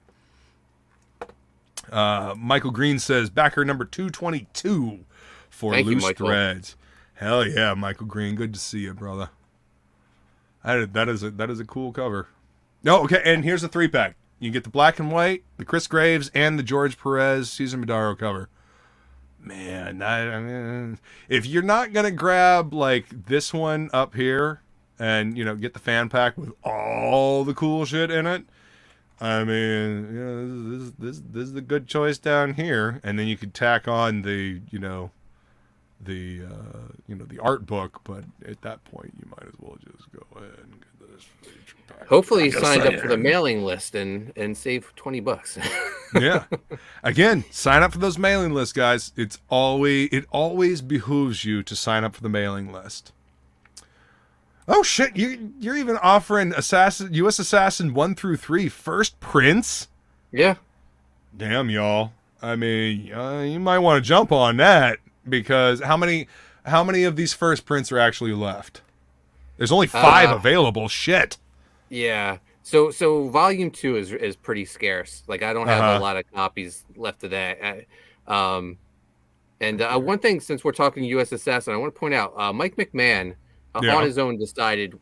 Michael Green says backer number 222 for Loose Threads. Hell yeah, Michael Green. Good to see you, brother. That is a cool cover. No, okay, and here's a 3-pack. You get the black and white, the Chris Graves, and the George Perez Caesar Madaro cover. Man, I mean, if you're not gonna grab like this one up here and, you know, get the fan pack with all the cool shit in it, I mean, you know, this is a good choice down here, and then you could tack on the art book, but at that point you might as well just go ahead and get this feature pack. Hopefully you signed up for the mailing list and save $20. Yeah. Again, sign up for those mailing lists, guys. It always behooves you to sign up for the mailing list. Oh shit! You're even offering U.S. Assassin 1 through 3 first prints. Yeah. Damn, y'all. I mean, you might want to jump on that, because how many of these first prints are actually left? There's only 5 available. Shit. Yeah. So volume 2 is pretty scarce. Like, I don't have a lot of copies left of that. And one thing, since we're talking U.S. Assassin, I want to point out Mike McMahon on his own decided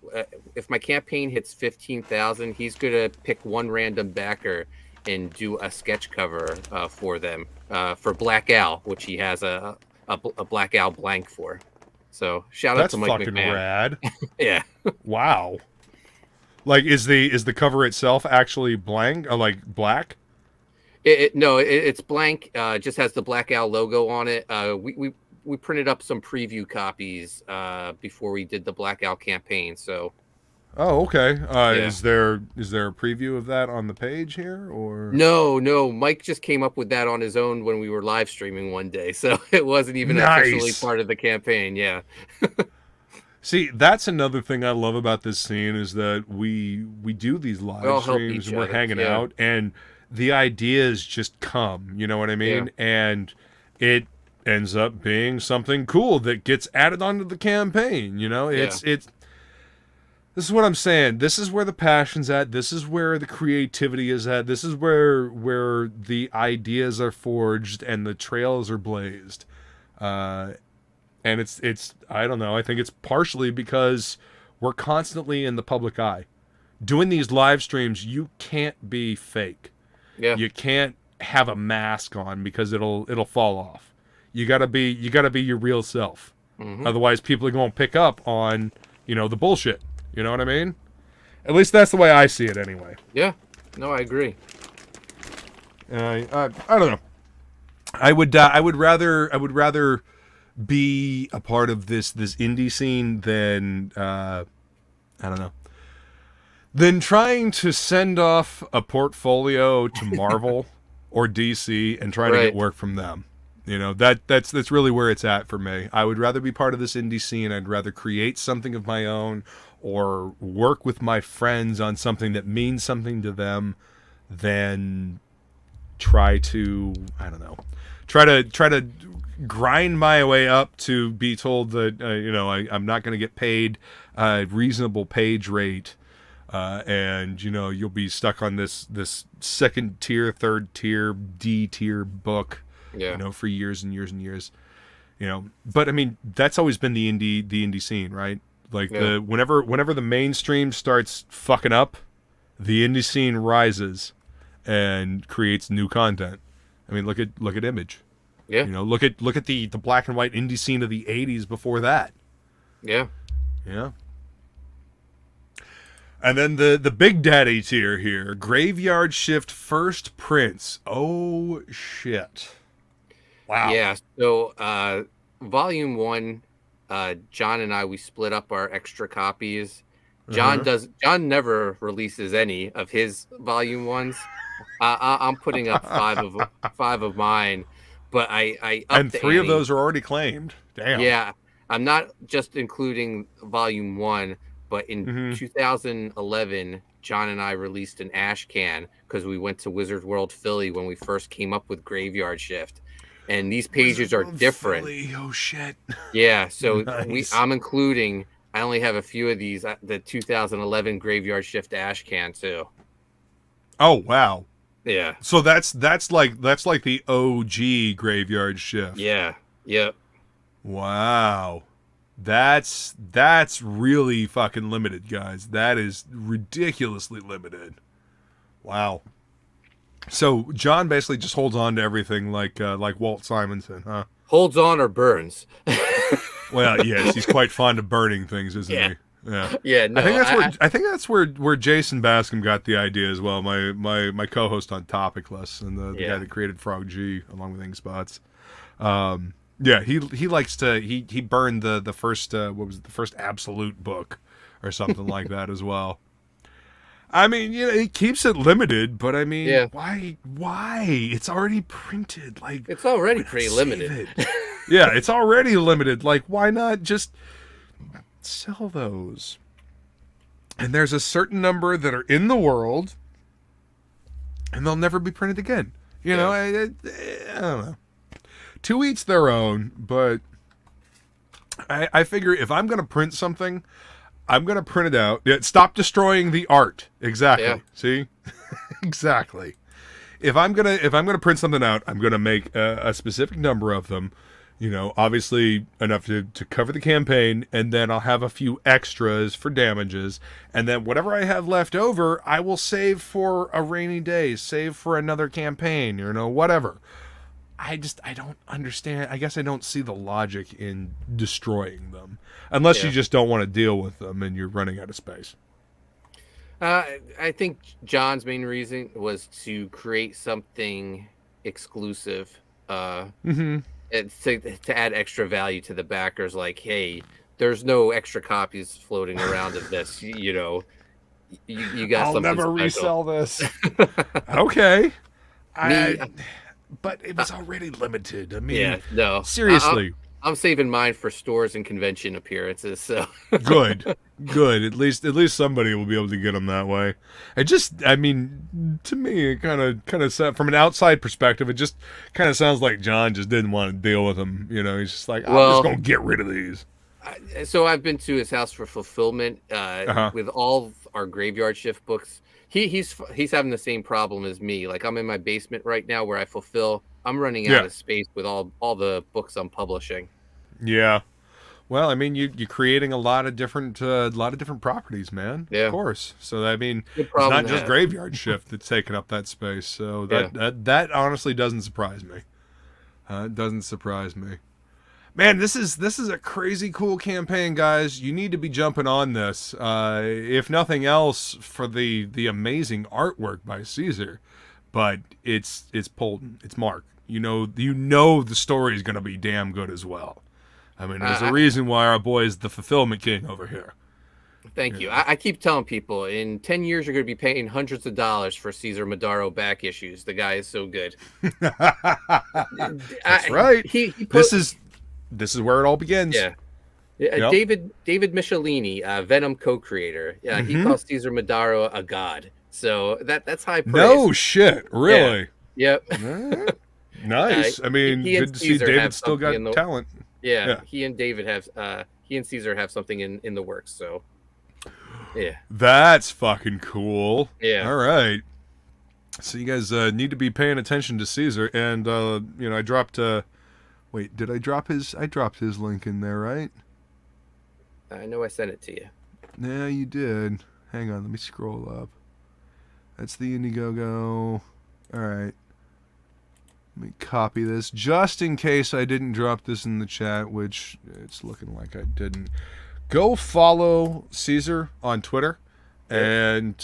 if my campaign hits 15,000, he's gonna pick one random backer and do a sketch cover for them for Black Owl, which he has a Black Owl blank for. So shout out to Mike McMahon. That's fucking rad. Yeah. Wow. Like, is the cover itself actually blank? Like black? No, it's blank. Just has the Black Owl logo on it. We printed up some preview copies before we did the Black Owl campaign. So. Oh, okay. Is there a preview of that on the page here, or? No. Mike just came up with that on his own when we were live streaming one day, so it wasn't even officially part of the campaign. Yeah. See, that's another thing I love about this scene, is that we do these live streams and we're hanging out, and the ideas just come. You know what I mean? Yeah. And it ends up being something cool that gets added onto the campaign. You know, it's. This is what I'm saying. This is where the passion's at. This is where the creativity is at. This is where the ideas are forged and the trails are blazed. And it's I don't know. I think it's partially because we're constantly in the public eye. Doing these live streams, you can't be fake. Yeah. You can't have a mask on, because it'll fall off. You gotta be your real self. Mm-hmm. Otherwise, people are going to pick up on, the bullshit. You know what I mean? At least that's the way I see it, anyway. Yeah. No, I agree. I don't know. I would rather be a part of this indie scene than I don't know. Than trying to send off a portfolio to Marvel or DC and try to get work from them. That's really where it's at for me. I would rather be part of this indie scene. I'd rather create something of my own, or work with my friends on something that means something to them, than try to grind my way up to be told that I'm not going to get paid a reasonable page rate, and you'll be stuck on this second tier, third tier, D tier book, for years and years and years. But I mean, that's always been the indie scene, right? Like, whenever the mainstream starts fucking up, the indie scene rises and creates new content. I mean, look at Image. Yeah. Look at the black and white indie scene of the 80s before that. Yeah. Yeah. And then the big daddy tier here, Graveyard Shift first prints. Oh shit. Wow. Yeah. So volume 1, John and I, we split up our extra copies. John never releases any of his volume 1s. I'm putting up 5 of mine, but I and 3 of those are already claimed. Damn. Yeah, I'm not just including volume 1, but in 2011, John and I released an ash can because we went to Wizard World Philly when we first came up with Graveyard Shift. And these pages are different. Philly. Oh shit! Yeah, so nice. I'm including. I only have a few of these. The 2011 Graveyard Shift ash can too. Oh wow! Yeah. So that's like the OG Graveyard Shift. Yeah. Yep. Wow, that's really fucking limited, guys. That is ridiculously limited. Wow. So John basically just holds on to everything like Walt Simonson, huh? Holds on or burns. Well, yes, he's quite fond of burning things, isn't he? Yeah. Yeah. No, I think that's where Jason Bascom got the idea as well. My co-host on Topicless, and the guy that created Frog G along with Inkspots. Yeah, he likes to he burned the first what was it, the first Absolute book or something like that as well. I mean, he keeps it limited, but I mean, why? It's already printed. Like, it's already pretty limited. Yeah, it's already limited. Like, why not just sell those? And there's a certain number that are in the world, and they'll never be printed again. You know, I don't know. To each their own, but I figure if I'm going to print something, I'm going to print it out. Stop destroying the art. Exactly. Yeah. See? Exactly. If I'm gonna print something out, I'm gonna make a specific number of them, you know, obviously enough to cover the campaign, and then I'll have a few extras for damages, and then whatever I have left over, I will save for a rainy day, save for another campaign, you know, whatever. I don't understand. I guess I don't see the logic in destroying them, unless you just don't want to deal with them and you're running out of space. I think John's main reason was to create something exclusive, and to add extra value to the backers. Like, hey, there's no extra copies floating around of this. You know, you got. I'll something never special. Resell this. Okay, but it was already limited. I mean, seriously. I'm saving mine for stores and convention appearances. So good. At least somebody will be able to get them that way. It just, I mean, to me, it kind of from an outside perspective, it just kind of sounds like John just didn't want to deal with them. You know, he's just like, I'm just gonna get rid of these. So I've been to his house for fulfillment with all of our graveyard shift books. He's having the same problem as me. Like, I'm in my basement right now where I fulfill. I'm running out of space with all the books I'm publishing. Yeah. Well, I mean, you're creating a lot of different properties, man. Yeah. Of course. So I mean, it's not just graveyard shift that's taking up that space. So that honestly doesn't surprise me. It doesn't surprise me. Man, this is a crazy cool campaign, guys. You need to be jumping on this. If nothing else, for the amazing artwork by Caesar. But it's Poulton. It's Mark. You know the story is going to be damn good as well. I mean, there's a reason why our boy is the fulfillment king over here. Thank you. I keep telling people, in 10 years, you're going to be paying hundreds of dollars for Caesar Madaro back issues. The guy is so good. That's right. This is where it all begins. Yeah. Yep. David Michelini, Venom co-creator. Yeah, he calls Caesar Madaro a god. So that's high praise. No shit, really? Yeah. Yep. Nice. I mean, good to see David still got talent. Yeah, he and Caesar have something in the works. So, yeah, that's fucking cool. Yeah. All right. So you guys need to be paying attention to Caesar, and I dropped. Wait, did I drop his? I dropped his link in there, right? I know I sent it to you. Yeah, you did. Hang on, let me scroll up. That's the Indiegogo. All right. Let me copy this just in case I didn't drop this in the chat, which it's looking like I didn't. Go follow Caesar on Twitter and,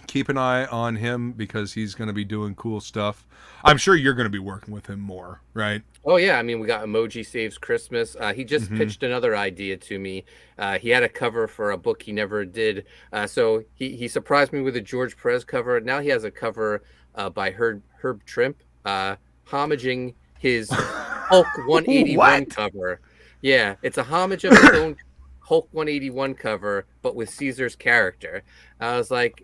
keep an eye on him because he's going to be doing cool stuff. I'm sure you're going to be working with him more, right? Oh, yeah. I mean, we got Emoji Saves Christmas. He just pitched another idea to me. He had a cover for a book he never did. So he surprised me with a George Perez cover. Now he has a cover by Herb Trimp, homaging his Hulk 181 cover. Yeah, it's a homage of his own Hulk 181 cover, but with Caesar's character. I was like,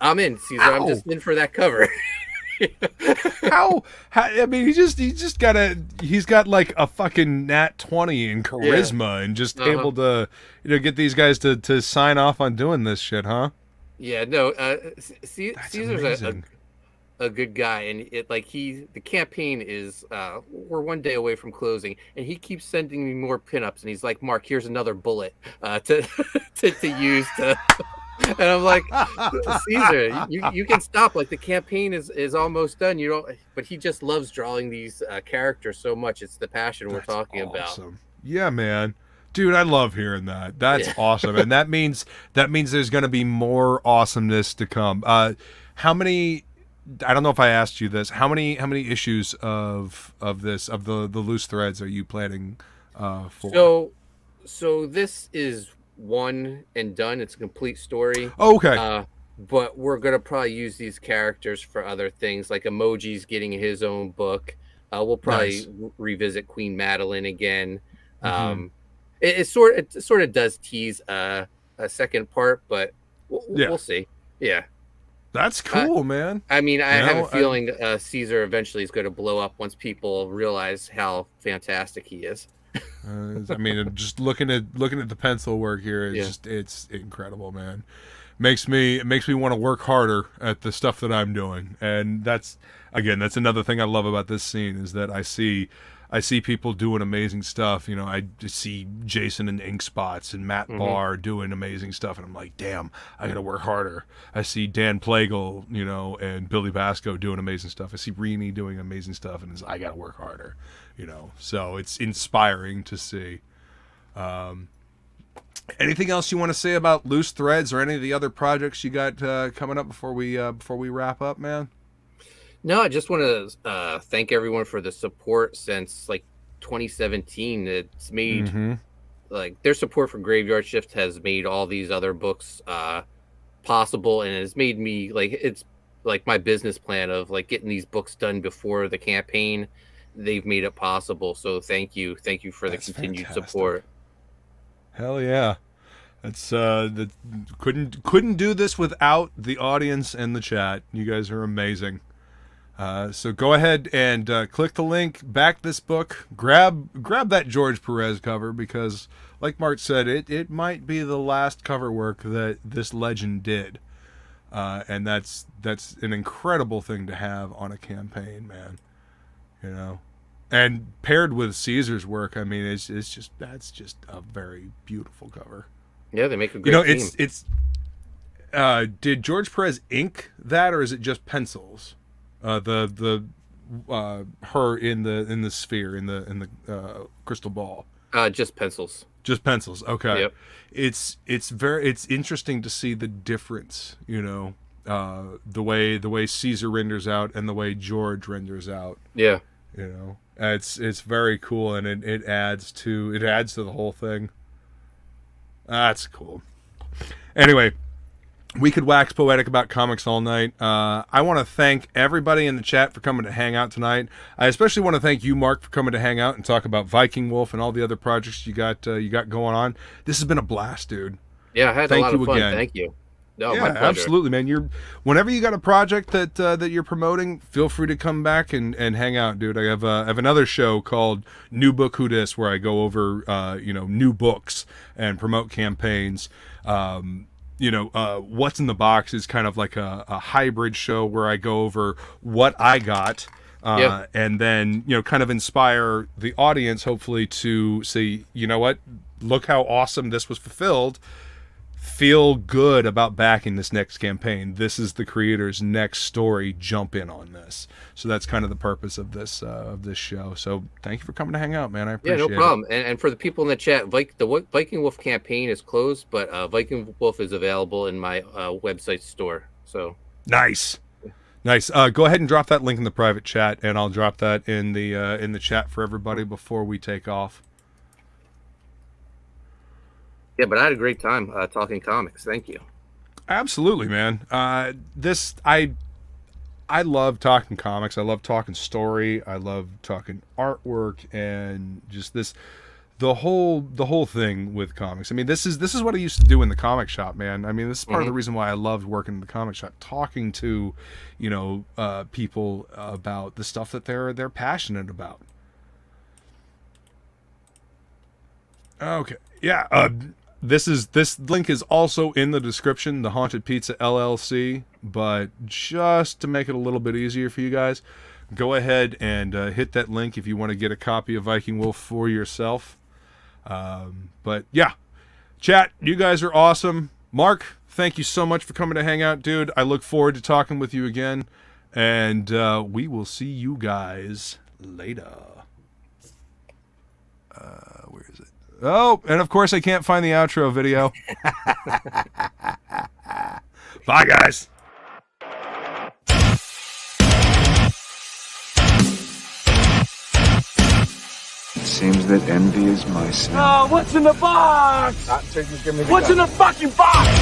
I'm in, Caesar. Ow. I'm just in for that cover. How? I mean, he's got like a fucking nat 20 in charisma and just able to, get these guys to sign off on doing this shit, huh? Yeah, no. Caesar's a good guy, and the campaign is we're one day away from closing, and he keeps sending me more pinups, and he's like, Mark, here's another bullet to use to. And I'm like, Caesar, you can stop. Like, the campaign is almost done. You don't, but he just loves drawing these characters so much. It's the passion we're talking about. Yeah, man. Dude, I love hearing that. That's awesome. And that means there's going to be more awesomeness to come. How many, I don't know if I asked you this, how many issues of the loose threads are you planning for? So this is one and done. It's a complete story. Okay. But we're gonna probably use these characters for other things, like Emoji's getting his own book. We'll probably revisit Queen Madeline again. It sort of does tease a second part, but we'll see. Yeah. That's cool, man. I mean, I have a feeling Caesar eventually is going to blow up once people realize how fantastic he is. I mean, just looking at the pencil work here, it's incredible, man. Makes me want to work harder at the stuff that I'm doing, and that's another thing I love about this scene is that I see people doing amazing stuff. You know, I see Jason and Ink Spots and Matt Barr doing amazing stuff, and I'm like, damn, I gotta work harder. I see Dan Plagle, you know, and Billy Basco doing amazing stuff. I see Reenie doing amazing stuff, and I gotta work harder, you know. So it's inspiring to see. Anything else you want to say about Loose Threads or any of the other projects you got coming up before we wrap up, man? No, I just want to thank everyone for the support since like 2017. It's made like their support for Graveyard Shift has made all these other books possible, and it's made me it's like my business plan of like getting these books done before the campaign. They've made it possible, so thank you for the continued support. Hell yeah. That's couldn't do this without the audience and the chat. You guys are amazing. So go ahead and click the link, back this book, grab that George Perez cover, because like Mark said, it might be the last cover work that this legend did. And that's an incredible thing to have on a campaign, man. You know. And paired with Caesar's work, I mean, that's just a very beautiful cover. Yeah, they make a great team. It's did George Perez ink that, or is it just pencils? The her in the sphere in the crystal ball. Just pencils. Just pencils. Okay. Yep. It's interesting to see the difference, you know, the way Caesar renders out and the way George renders out. Yeah. You know. It's very cool, and it adds to the whole thing. That's cool. Anyway, we could wax poetic about comics all night. I want to thank everybody in the chat for coming to hang out tonight. I especially want to thank you, Mark, for coming to hang out and talk about Viking Wolf and all the other projects you got going on. This has been a blast, dude. Yeah, I had a lot of fun. Again. Thank you. No, yeah, my pleasure. Absolutely, man. Whenever you got a project that you're promoting, feel free to come back and hang out, dude. I have another show called New Book Who Dis, where I go over new books and promote campaigns. What's in the Box is kind of like a hybrid show where I go over what I got, and then kind of inspire the audience, hopefully, to say, you know what, look how awesome this was fulfilled. Feel good about backing this next campaign. This is the creator's next story. Jump in on this. So that's kind of the purpose of this show. So thank you for coming to hang out, man. I appreciate it. Yeah, no problem. And for the people in the chat, the Viking Wolf campaign is closed, but Viking Wolf is available in my website store. So nice. Go ahead and drop that link in the private chat, and I'll drop that in the chat for everybody before we take off. Yeah, but I had a great time talking comics. Thank you. Absolutely, man. I love talking comics. I love talking story. I love talking artwork and just the whole thing with comics. I mean, this is what I used to do in the comic shop, man. I mean, this is part of the reason why I loved working in the comic shop, talking to, people about the stuff that they're passionate about. Okay. Yeah. This link is also in the description, the Haunted Pizza LLC, but just to make it a little bit easier for you guys, go ahead and hit that link if you want to get a copy of Viking Wolf for yourself. But yeah, chat, you guys are awesome. Mark, thank you so much for coming to hang out, dude. I look forward to talking with you again, and we will see you guys later. Where is it? Oh, and of course I can't find the outro video. Bye, guys. It seems that envy is my sin. Oh, what's in the box? What's in the fucking box?